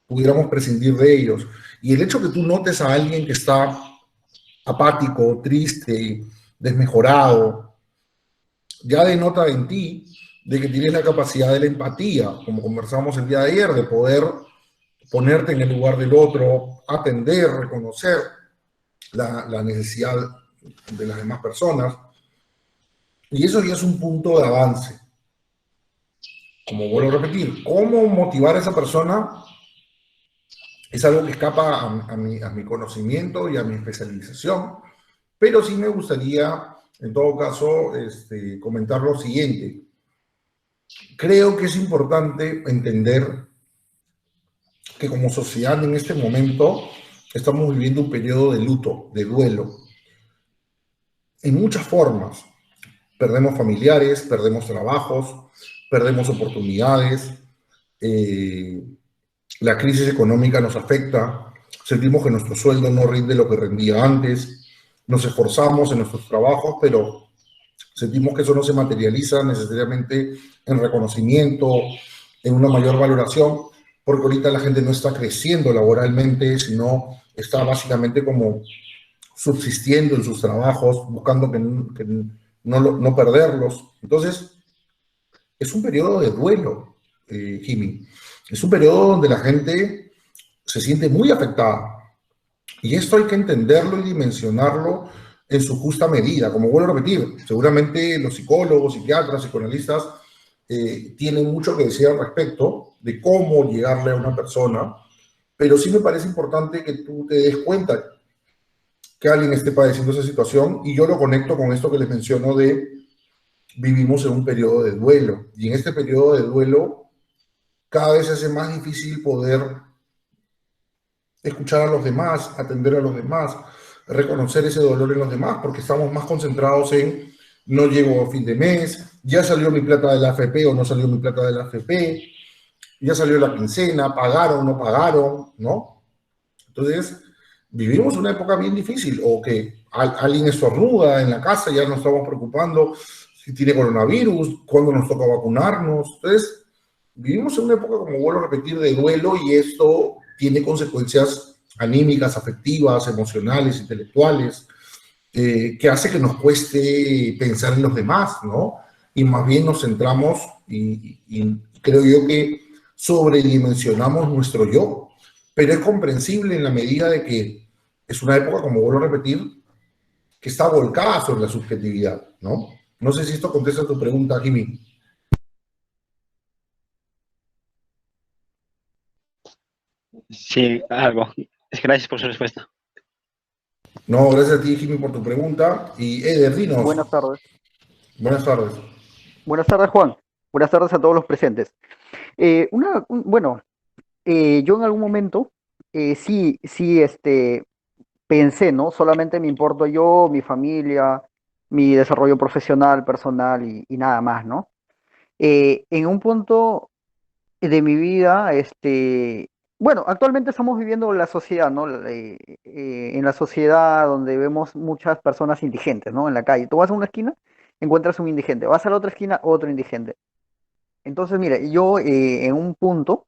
pudiéramos prescindir de ellos. Y el hecho que tú notes a alguien que está apático, triste, desmejorado, ya denota en ti de que tienes la capacidad de la empatía, como conversamos el día de ayer, de poder ponerte en el lugar del otro, atender, reconocer la necesidad de las demás personas. Y eso ya es un punto de avance. Como vuelvo a repetir, cómo motivar a esa persona es algo que escapa a mi conocimiento y a mi especialización, pero sí me gustaría, en todo caso, comentar lo siguiente. Creo que es importante entender que como sociedad en este momento estamos viviendo un periodo de luto, de duelo, en muchas formas. Perdemos familiares, perdemos trabajos, perdemos oportunidades, la crisis económica nos afecta, sentimos que nuestro sueldo no rinde lo que rendía antes, nos esforzamos en nuestros trabajos, pero sentimos que eso no se materializa necesariamente en reconocimiento, en una mayor valoración, porque ahorita la gente no está creciendo laboralmente, sino está básicamente como subsistiendo en sus trabajos, buscando que no perderlos. Entonces, es un periodo de duelo, Jimmy. Es un periodo donde la gente se siente muy afectada. Y esto hay que entenderlo y dimensionarlo en su justa medida. Como vuelvo a repetir, seguramente los psicólogos, psiquiatras, psicoanalistas tienen mucho que decir al respecto de cómo llegarle a una persona, pero sí me parece importante que tú te des cuenta que alguien esté padeciendo esa situación, y yo lo conecto con esto que les menciono de vivimos en un periodo de duelo, y en este periodo de duelo cada vez se hace más difícil poder escuchar a los demás, atender a los demás, reconocer ese dolor en los demás, porque estamos más concentrados en no llego a fin de mes, ya salió mi plata de la AFP o no salió mi plata de la AFP, ya salió la quincena, pagaron, no pagaron, ¿no? Entonces, vivimos una época bien difícil, o que alguien estornuda en la casa, ya nos estamos preocupando si tiene coronavirus, cuándo nos toca vacunarnos. Entonces, vivimos en una época, como vuelvo a repetir, de duelo, y esto tiene consecuencias anímicas, afectivas, emocionales, intelectuales. que hace que nos cueste pensar en los demás, ¿no? Y más bien nos centramos y creo yo que sobredimensionamos nuestro yo, pero es comprensible en la medida de que es una época, como vuelvo a repetir, que está volcada sobre la subjetividad, ¿no? No sé si esto contesta tu pregunta, Jimmy. Sí, algo. Gracias por su respuesta. No, gracias a ti, Jimmy, por tu pregunta. Y Eder, dinos. Buenas tardes. Buenas tardes. Buenas tardes, Juan. Buenas tardes a todos los presentes. Bueno, yo en algún momento sí, pensé, ¿no? Solamente me importo yo, mi familia, mi desarrollo profesional, personal y nada más, ¿no? En un punto de mi vida, bueno, actualmente estamos viviendo la sociedad, ¿no? En la sociedad donde vemos muchas personas indigentes, ¿no? En la calle. Tú vas a una esquina, encuentras un indigente. Vas a la otra esquina, otro indigente. Entonces, mira, yo en un punto,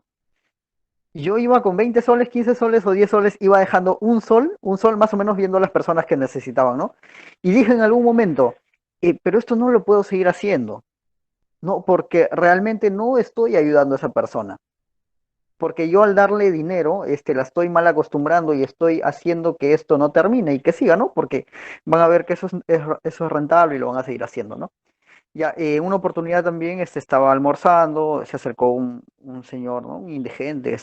yo iba con 20 soles, 15 soles o 10 soles, iba dejando un sol más o menos viendo a las personas que necesitaban, ¿no? Y dije en algún momento, pero esto no lo puedo seguir haciendo, ¿no? Porque realmente no estoy ayudando a esa persona. Porque yo al darle dinero, la estoy mal acostumbrando y estoy haciendo que esto no termine y que siga, ¿no? Porque van a ver que eso es rentable y lo van a seguir haciendo, ¿no? Ya, una oportunidad también, estaba almorzando, se acercó un señor, ¿no? Un indigente,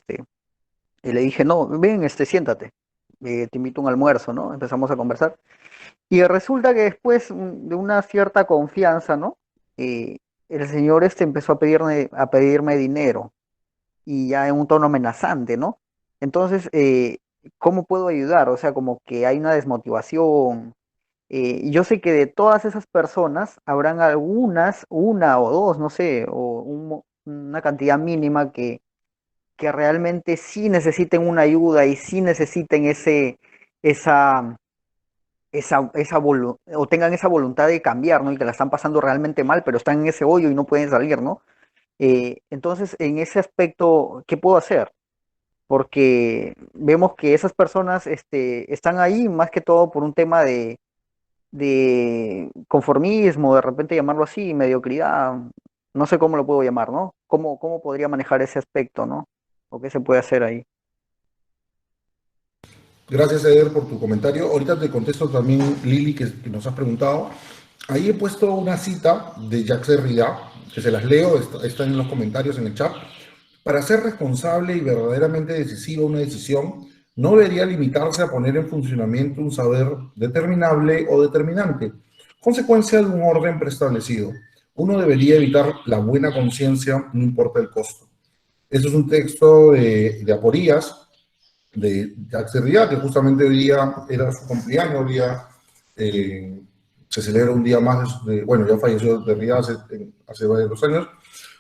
y le dije, no, ven, siéntate, te invito a un almuerzo, ¿no? Empezamos a conversar. Y resulta que después de una cierta confianza, ¿no? El señor empezó a pedirme dinero y ya en un tono amenazante, ¿no? Entonces, ¿cómo puedo ayudar? O sea, como que hay una desmotivación. Y yo sé que de todas esas personas habrán algunas, una o dos, no sé, o una cantidad mínima que realmente sí necesiten una ayuda y sí necesiten esa, o tengan esa voluntad de cambiar, ¿no? Y que la están pasando realmente mal, pero están en ese hoyo y no pueden salir, ¿no? Entonces, en ese aspecto, ¿qué puedo hacer? Porque vemos que esas personas están ahí más que todo por un tema de conformismo, de repente llamarlo así, mediocridad, no sé cómo lo puedo llamar, ¿no? ¿Cómo podría manejar ese aspecto, ¿no? ¿O qué se puede hacer ahí? Gracias, Eder, por tu comentario. Ahorita te contesto también, Lili, que nos has preguntado. Ahí he puesto una cita de Jacques Derrida, que se las leo, está en los comentarios en el chat. Para ser responsable y verdaderamente decisiva una decisión, no debería limitarse a poner en funcionamiento un saber determinable o determinante, consecuencia de un orden preestablecido. Uno debería evitar la buena conciencia, no importa el costo. Eso es un texto de Aporías, de Jacques Derrida, que justamente hoy día era su cumpleaños, hoy día se celebra un día más, bueno, ya falleció Derrida hace varios años,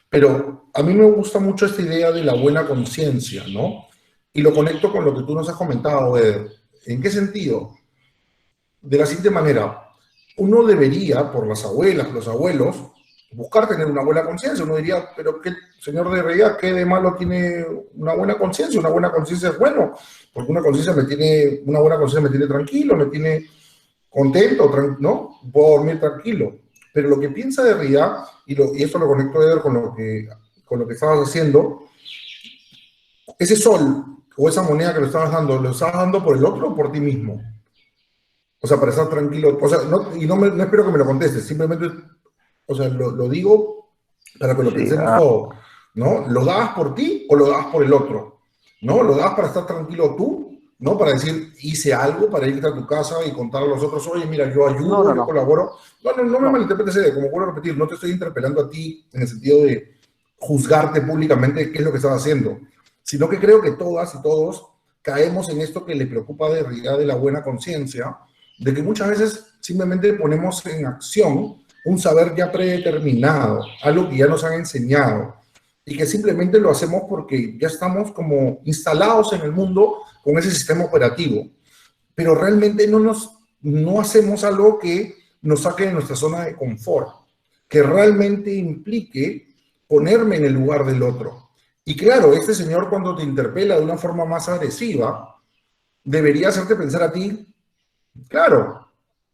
pero a mí me gusta mucho esta idea de la buena conciencia, ¿no? Y lo conecto con lo que tú nos has comentado, Eder. ¿En qué sentido? De la siguiente manera, uno debería, por las abuelas, los abuelos, buscar tener una buena conciencia. Uno diría, pero qué, señor de Reyes, ¿qué de malo tiene una buena conciencia? Una buena conciencia es bueno, porque una buena conciencia me tiene tranquilo, me tiene contento, ¿no? Puedo dormir tranquilo. Pero lo que piensa Derrida, y esto lo conecto, Eder, con lo que estabas haciendo, ese sol o esa moneda que ¿lo estabas dando por el otro o por ti mismo? O sea, para estar tranquilo. O sea, no espero que me lo contestes, simplemente, o sea, lo digo para que lo Sí, pensemos todo, ¿no? ¿Lo dabas por ti o lo dabas por el otro? ¿No? ¿Lo dabas para estar tranquilo tú? ¿No? Para decir, hice algo para irte a tu casa y contar a los otros, oye, mira, yo ayudo, yo no, colaboro. No me no, malinterpretes, como vuelvo a repetir, no te estoy interpelando a ti en el sentido de juzgarte públicamente qué es lo que estás haciendo, sino que creo que todas y todos caemos en esto que le preocupa de realidad de la buena conciencia, de que muchas veces simplemente ponemos en acción un saber ya predeterminado, algo que ya nos han enseñado, y que simplemente lo hacemos porque ya estamos como instalados en el mundo con ese sistema operativo, pero realmente no hacemos algo que nos saque de nuestra zona de confort, que realmente implique ponerme en el lugar del otro. Y claro, este señor cuando te interpela de una forma más agresiva, debería hacerte pensar a ti, claro,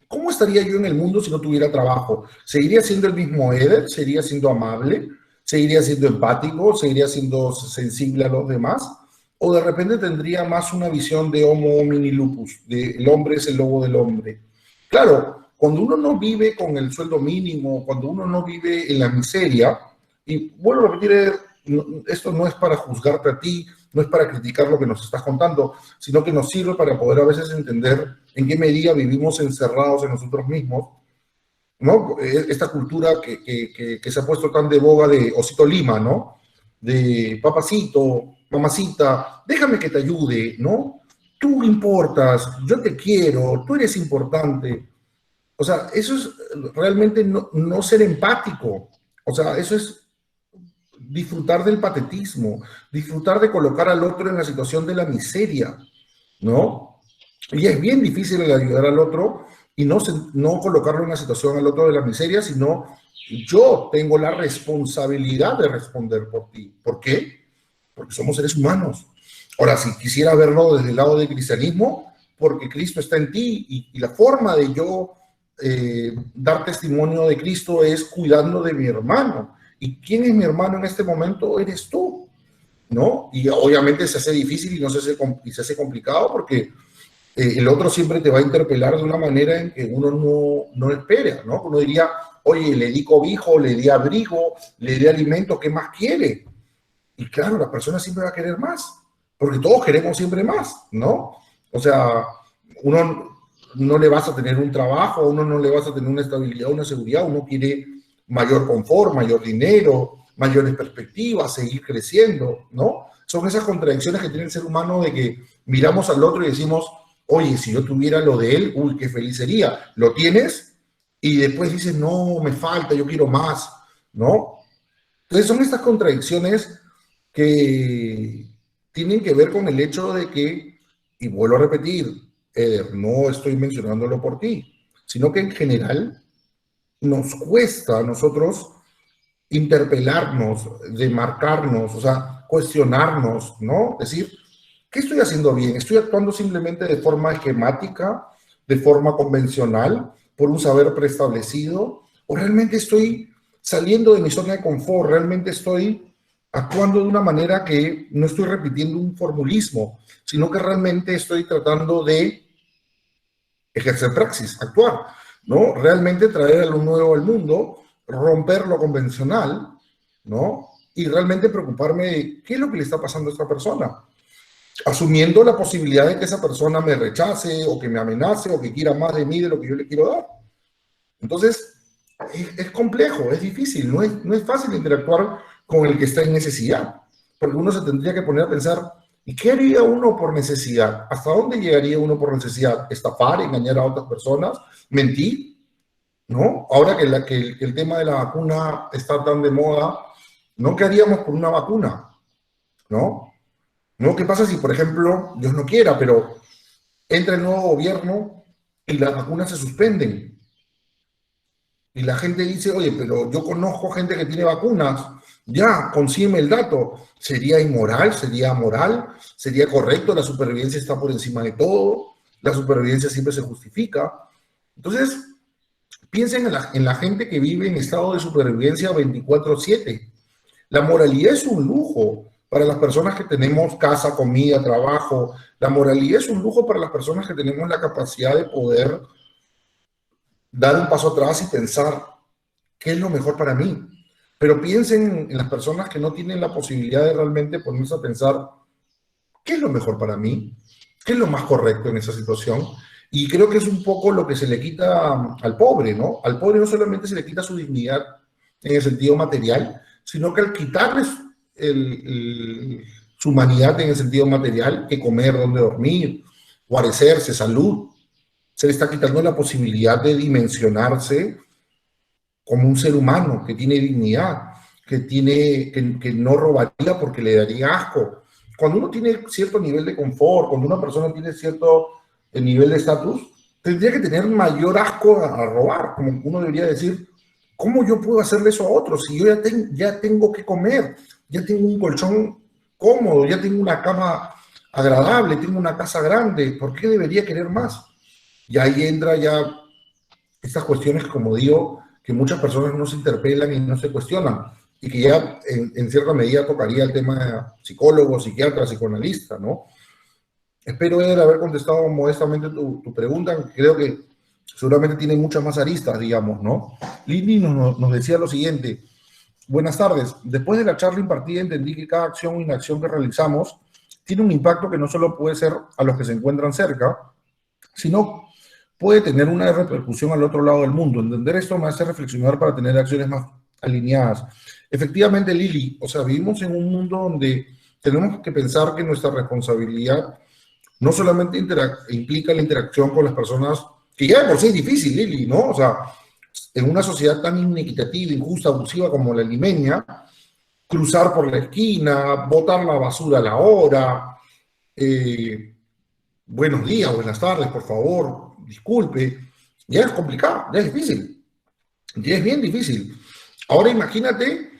¿cómo estaría yo en el mundo si no tuviera trabajo? ¿Seguiría siendo el mismo Eder? ¿Seguiría siendo amable? ¿Seguiría siendo empático? ¿Seguiría siendo sensible a los demás? ¿O de repente tendría más una visión de homo homini lupus, de el hombre es el lobo del hombre? Claro, cuando uno no vive con el sueldo mínimo, cuando uno no vive en la miseria, y vuelvo a repetir, esto no es para juzgarte a ti, no es para criticar lo que nos estás contando, sino que nos sirve para poder a veces entender en qué medida vivimos encerrados en nosotros mismos, ¿no? Esta cultura que se ha puesto tan de boga de Osito Lima, ¿no? De papacito, mamacita, déjame que te ayude, ¿no? Tú importas, yo te quiero, tú eres importante. O sea, eso es realmente no ser empático. O sea, eso es disfrutar del patetismo, disfrutar de colocar al otro en la situación de la miseria, ¿no? Y es bien difícil el ayudar al otro y no colocarlo en la situación al otro de la miseria, sino yo tengo la responsabilidad de responder por ti. ¿Por qué? Porque somos seres humanos. Ahora, si quisiera verlo desde el lado del cristianismo, porque Cristo está en ti y la forma de yo dar testimonio de Cristo es cuidando de mi hermano. ¿Y quién es mi hermano en este momento? Eres tú, ¿no? Y obviamente se hace difícil y se hace complicado porque el otro siempre te va a interpelar de una manera en que uno no espera, ¿no? Uno diría, oye, le di cobijo, le di abrigo, le di alimento, ¿qué más quiere? Y claro, la persona siempre va a querer más, porque todos queremos siempre más, ¿no? O sea, uno no le vas a tener un trabajo, uno no le vas a tener una estabilidad, una seguridad, uno quiere mayor confort, mayor dinero, mayores perspectivas, seguir creciendo, ¿no? Son esas contradicciones que tiene el ser humano de que miramos al otro y decimos, oye, si yo tuviera lo de él, uy, qué feliz sería. Lo tienes y después dices, no, me falta, yo quiero más, ¿no? Entonces son estas contradicciones que tienen que ver con el hecho de que, y vuelvo a repetir, Eder, no estoy mencionándolo por ti, sino que en general nos cuesta a nosotros interpelarnos, demarcarnos, o sea, cuestionarnos, ¿no? Decir, ¿qué estoy haciendo bien? ¿Estoy actuando simplemente de forma esquemática, de forma convencional, por un saber preestablecido? ¿O realmente estoy saliendo de mi zona de confort? ¿Realmente estoy actuando de una manera que no estoy repitiendo un formulismo, sino que realmente estoy tratando de ejercer praxis, actuar, ¿no? Realmente traer algo nuevo al mundo, romper lo convencional, ¿no? Y realmente preocuparme de qué es lo que le está pasando a esta persona, asumiendo la posibilidad de que esa persona me rechace o que me amenace o que quiera más de mí de lo que yo le quiero dar. Entonces, es complejo, es difícil, no es fácil interactuar con el que está en necesidad, porque uno se tendría que poner a pensar, ¿y qué haría uno por necesidad? ¿Hasta dónde llegaría uno por necesidad? ¿Estafar, engañar a otras personas, mentir? ¿No? Ahora que el tema de la vacuna está tan de moda, ¿no? ¿Qué haríamos por una vacuna? ¿No? ¿No? ¿Qué pasa si, por ejemplo, Dios no quiera, pero entra el nuevo gobierno y las vacunas se suspenden? Y la gente dice, oye, pero yo conozco gente que tiene vacunas, ya, consígueme el dato. ¿Sería inmoral? ¿Sería moral? ¿Sería correcto? La supervivencia está por encima de todo, la supervivencia siempre se justifica. Entonces, piensen en la gente que vive en estado de supervivencia 24/7. La moralidad es un lujo para las personas que tenemos casa, comida, trabajo. La moralidad es un lujo para las personas que tenemos la capacidad de poder dar un paso atrás y pensar qué es lo mejor para mí. Pero piensen en las personas que no tienen la posibilidad de realmente ponerse a pensar qué es lo mejor para mí, qué es lo más correcto en esa situación. Y creo que es un poco lo que se le quita al pobre, ¿no? Al pobre no solamente se le quita su dignidad en el sentido material, sino que al quitarles su humanidad en el sentido material, que comer, dónde dormir, guarecerse, salud, se le está quitando la posibilidad de dimensionarse como un ser humano que tiene dignidad, que no robaría porque le daría asco. Cuando uno tiene cierto nivel de confort, cuando una persona tiene cierto nivel de estatus, tendría que tener mayor asco a robar, como uno debería decir, ¿cómo yo puedo hacerle eso a otros si yo ya tengo que comer, ya tengo un colchón cómodo, ya tengo una cama agradable, tengo una casa grande, ¿por qué debería querer más? Y ahí entra ya estas cuestiones, como digo, que muchas personas no se interpelan y no se cuestionan, y que ya en cierta medida tocaría el tema de psicólogos, psiquiatras, psicoanalistas, ¿no? Espero, Eder, haber contestado modestamente tu pregunta. Creo que seguramente tiene muchas más aristas, digamos, ¿no? Lini nos decía lo siguiente. Buenas tardes. Después de la charla impartida entendí que cada acción o inacción que realizamos tiene un impacto que no solo puede ser a los que se encuentran cerca, sino puede tener una repercusión al otro lado del mundo. Entender esto me hace reflexionar para tener acciones más alineadas. Efectivamente, Lili, o sea, vivimos en un mundo donde tenemos que pensar que nuestra responsabilidad no solamente implica la interacción con las personas, que ya de por sí es difícil, Lili, ¿no? O sea, en una sociedad tan inequitativa, injusta, abusiva como la limeña, cruzar por la esquina, botar la basura a la hora, buenos días, buenas tardes, por favor, disculpe, ya es complicado, ya es difícil, ya es bien difícil. Ahora imagínate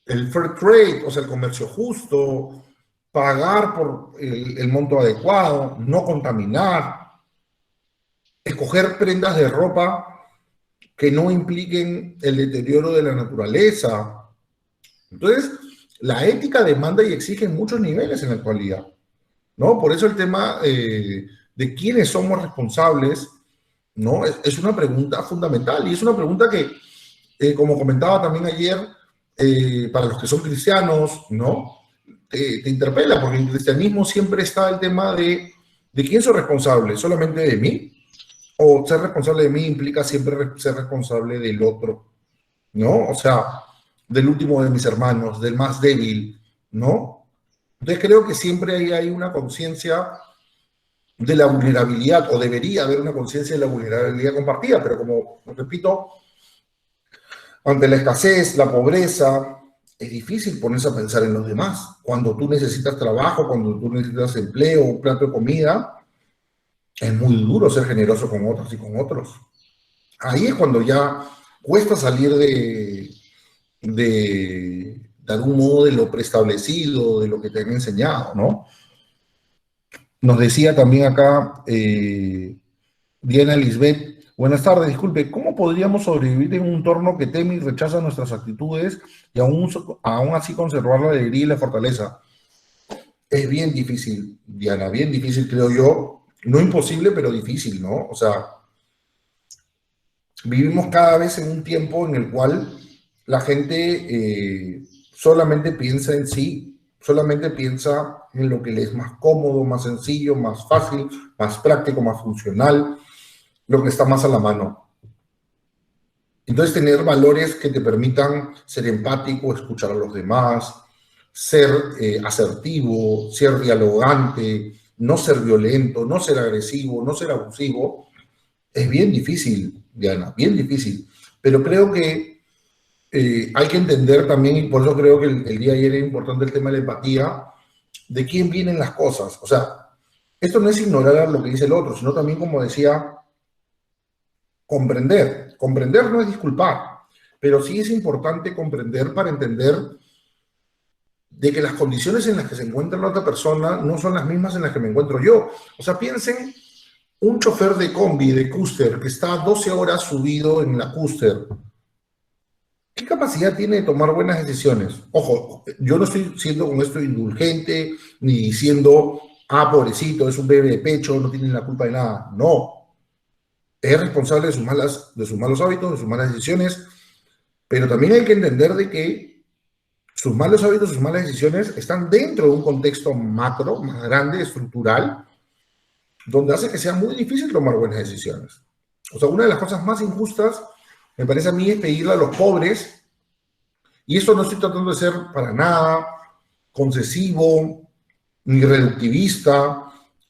el fair trade, o sea, el comercio justo, pagar por el monto adecuado, no contaminar, escoger prendas de ropa que no impliquen el deterioro de la naturaleza. Entonces, la ética demanda y exige en muchos niveles en la actualidad, ¿no? Por eso el tema de quiénes somos responsables, ¿no? Es una pregunta fundamental y es una pregunta que, como comentaba también ayer, para los que son cristianos, ¿no? Te interpela, porque en el cristianismo siempre está el tema de quién soy responsable, solamente de mí, o ser responsable de mí implica siempre ser responsable del otro, ¿no? O sea, del último de mis hermanos, del más débil, ¿no? Entonces creo que siempre hay una conciencia de la vulnerabilidad, o debería haber una conciencia de la vulnerabilidad compartida, pero como repito, ante la escasez, la pobreza, es difícil ponerse a pensar en los demás. Cuando tú necesitas trabajo, cuando tú necesitas empleo, un plato de comida, es muy duro ser generoso con otros y con otros. Ahí es cuando ya cuesta salir de algún modo de lo preestablecido, de lo que te han enseñado, ¿no? Nos decía también acá Diana Lisbeth, buenas tardes, disculpe, ¿cómo podríamos sobrevivir en un entorno que teme y rechaza nuestras actitudes y aún así conservar la alegría y la fortaleza? Es bien difícil, Diana, bien difícil, creo yo. No imposible, pero difícil, ¿no? O sea, vivimos cada vez en un tiempo en el cual la gente solamente piensa en sí, solamente piensa en lo que le es más cómodo, más sencillo, más fácil, más práctico, más funcional, lo que está más a la mano. Entonces, tener valores que te permitan ser empático, escuchar a los demás, ser asertivo, ser dialogante, no ser violento, no ser agresivo, no ser abusivo, es bien difícil, Diana, bien difícil. Pero creo que hay que entender también, y por eso creo que el día de ayer era importante el tema de la empatía, de quién vienen las cosas. O sea, esto no es ignorar lo que dice el otro, sino también, como decía, comprender. Comprender no es disculpar, pero sí es importante comprender para entender de que las condiciones en las que se encuentra la otra persona no son las mismas en las que me encuentro yo. O sea, piensen un chofer de combi, de Custer, que está 12 horas subido en la Custer. ¿Qué capacidad tiene de tomar buenas decisiones? Ojo, yo no estoy siendo con esto indulgente, ni diciendo, pobrecito, es un bebé de pecho, no tiene la culpa de nada. No. Es responsable de sus malos hábitos, de sus malas decisiones, pero también hay que entender de que sus malos hábitos, sus malas decisiones están dentro de un contexto macro, más grande, estructural, donde hace que sea muy difícil tomar buenas decisiones. O sea, una de las cosas más injustas, me parece a mí, es pedirle a los pobres, y esto no estoy tratando de ser para nada concesivo, ni reductivista,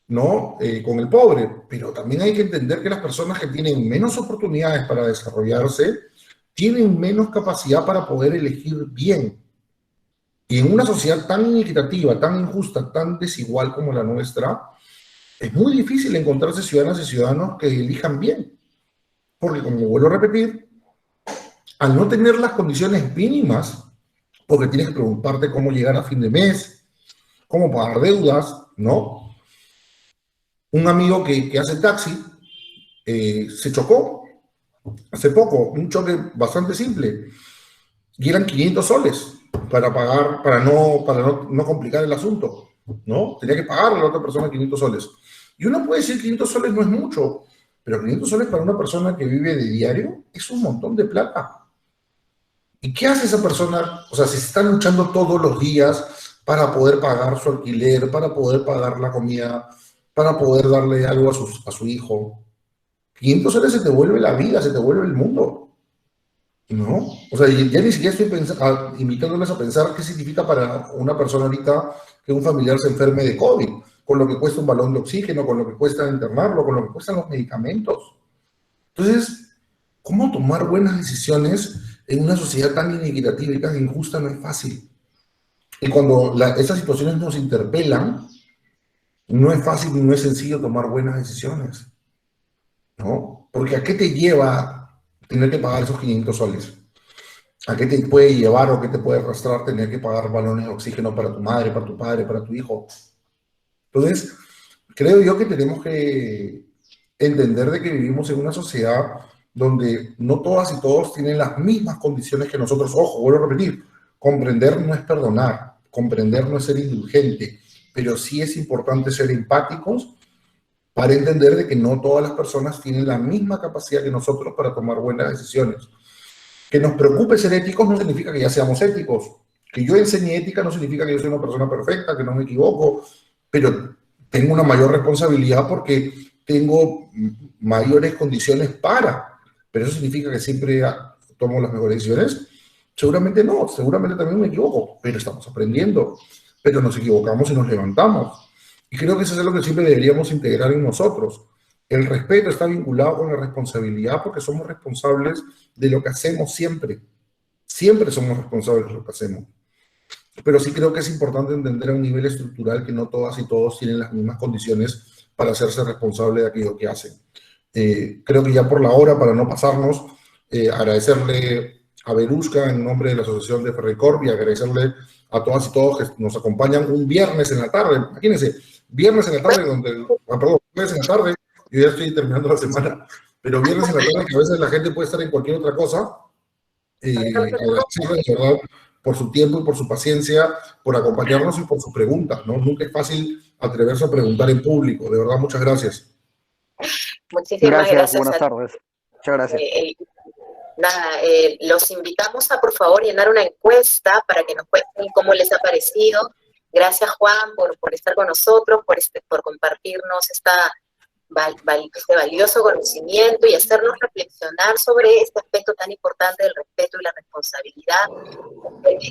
¿no? Con el pobre, pero también hay que entender que las personas que tienen menos oportunidades para desarrollarse, tienen menos capacidad para poder elegir bien. Y en una sociedad tan inequitativa, tan injusta, tan desigual como la nuestra, es muy difícil encontrarse ciudadanas y ciudadanos que elijan bien. Porque, como vuelvo a repetir, al no tener las condiciones mínimas, porque tienes que preocuparte cómo llegar a fin de mes, cómo pagar deudas, ¿no? Un amigo que hace taxi se chocó hace poco, un choque bastante simple, y eran 500 soles para pagar, para no complicar el asunto, ¿no? Tenía que pagarle a la otra persona 500 soles. Y uno puede decir 500 soles no es mucho, pero 500 soles para una persona que vive de diario es un montón de plata. ¿Y qué hace esa persona? O sea, si se está luchando todos los días para poder pagar su alquiler, para poder pagar la comida, para poder darle algo a su hijo, 500 soles se te vuelve la vida, se te vuelve el mundo, ¿no? O sea, ya ni siquiera estoy invitándoles a pensar qué significa para una persona ahorita que un familiar se enferme de COVID, con lo que cuesta un balón de oxígeno, con lo que cuesta internarlo, con lo que cuestan los medicamentos. Entonces, ¿cómo tomar buenas decisiones en una sociedad tan inequitativa y tan injusta no es fácil? Y cuando esas situaciones nos interpelan, no es fácil y no es sencillo tomar buenas decisiones, ¿no? Porque ¿a qué te lleva tener que pagar esos 500 soles? ¿A qué te puede llevar o qué te puede arrastrar tener que pagar balones de oxígeno para tu madre, para tu padre, para tu hijo? Entonces, creo yo que tenemos que entender de que vivimos en una sociedad donde no todas y todos tienen las mismas condiciones que nosotros. Ojo, vuelvo a repetir, comprender no es perdonar, comprender no es ser indulgente, pero sí es importante ser empáticos para entender de que no todas las personas tienen la misma capacidad que nosotros para tomar buenas decisiones. Que nos preocupe ser éticos no significa que ya seamos éticos. Que yo enseñe ética no significa que yo soy una persona perfecta, que no me equivoco, pero tengo una mayor responsabilidad porque tengo mayores condiciones para. Pero eso significa que siempre tomo las mejores decisiones. Seguramente no, seguramente también me equivoco, pero estamos aprendiendo, pero nos equivocamos y nos levantamos. Y creo que eso es lo que siempre deberíamos integrar en nosotros. El respeto está vinculado con la responsabilidad porque somos responsables de lo que hacemos siempre. Siempre somos responsables de lo que hacemos. Pero sí creo que es importante entender a un nivel estructural que no todas y todos tienen las mismas condiciones para hacerse responsable de aquello que hacen. Creo que ya por la hora, para no pasarnos, agradecerle a Beruska en nombre de la Asociación de Ferrecorp y agradecerle a todas y todos que nos acompañan un viernes en la tarde. Imagínense, viernes en la tarde, jueves en la tarde, yo ya estoy terminando la semana, pero viernes en la tarde, que a veces la gente puede estar en cualquier otra cosa. Agradecerle de verdad por su tiempo y por su paciencia, por acompañarnos y por sus preguntas, ¿no? Nunca es fácil atreverse a preguntar en público. De verdad, muchas gracias. Muchísimas Gracias, buenas tardes. Muchas gracias. Los invitamos a, por favor, llenar una encuesta para que nos cuenten cómo les ha parecido. Gracias, Juan, por estar con nosotros, por compartirnos este valioso conocimiento y hacernos reflexionar sobre este aspecto tan importante del respeto y la responsabilidad.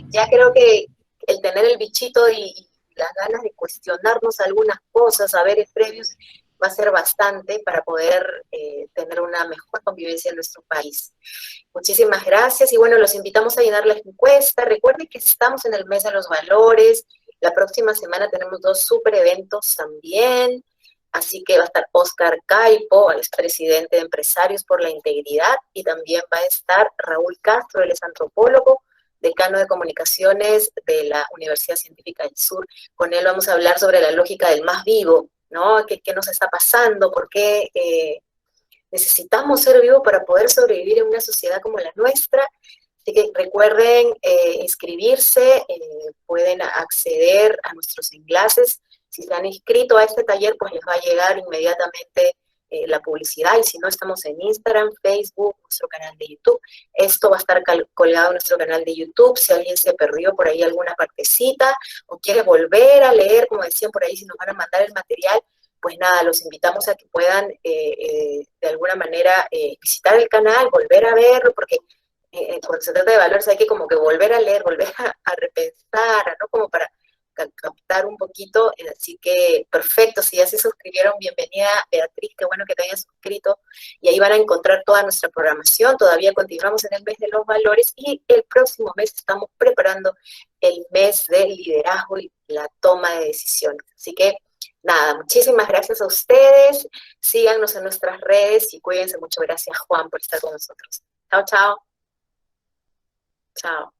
Ya creo que el tener el bichito y las ganas de cuestionarnos algunas cosas, saberes previos, va a ser bastante para poder tener una mejor convivencia en nuestro país. Muchísimas gracias y bueno, los invitamos a llenar la encuesta. Recuerden que estamos en el mes de los valores. La próxima semana tenemos 2 super eventos también. Así que va a estar Oscar Caipo, expresidente de Empresarios por la Integridad, y también va a estar Raúl Castro, él es antropólogo, decano de Comunicaciones de la Universidad Científica del Sur. Con él vamos a hablar sobre la lógica del más vivo, ¿no? ¿Qué nos está pasando? ¿Por qué necesitamos ser vivos para poder sobrevivir en una sociedad como la nuestra? Así que recuerden inscribirse, pueden acceder a nuestros enlaces. Si se han inscrito a este taller, pues les va a llegar inmediatamente la publicidad, y si no, estamos en Instagram, Facebook, nuestro canal de YouTube. Esto va a estar colgado en nuestro canal de YouTube. Si alguien se perdió por ahí alguna partecita o quiere volver a leer, como decían por ahí, si nos van a mandar el material, pues nada, los invitamos a que puedan de alguna manera visitar el canal, volver a verlo, porque cuando se trata de valores hay que como que volver a leer, volver a repensar, ¿no? Como para captar un poquito, así que perfecto, si ya se suscribieron, bienvenida Beatriz, qué bueno que te hayas suscrito, y ahí van a encontrar toda nuestra programación. Todavía continuamos en el mes de los valores y el próximo mes estamos preparando el mes del liderazgo y la toma de decisiones, así que nada, muchísimas gracias a ustedes, síganos en nuestras redes y cuídense mucho. Gracias, Juan, por estar con nosotros. Chao, chao. Chao.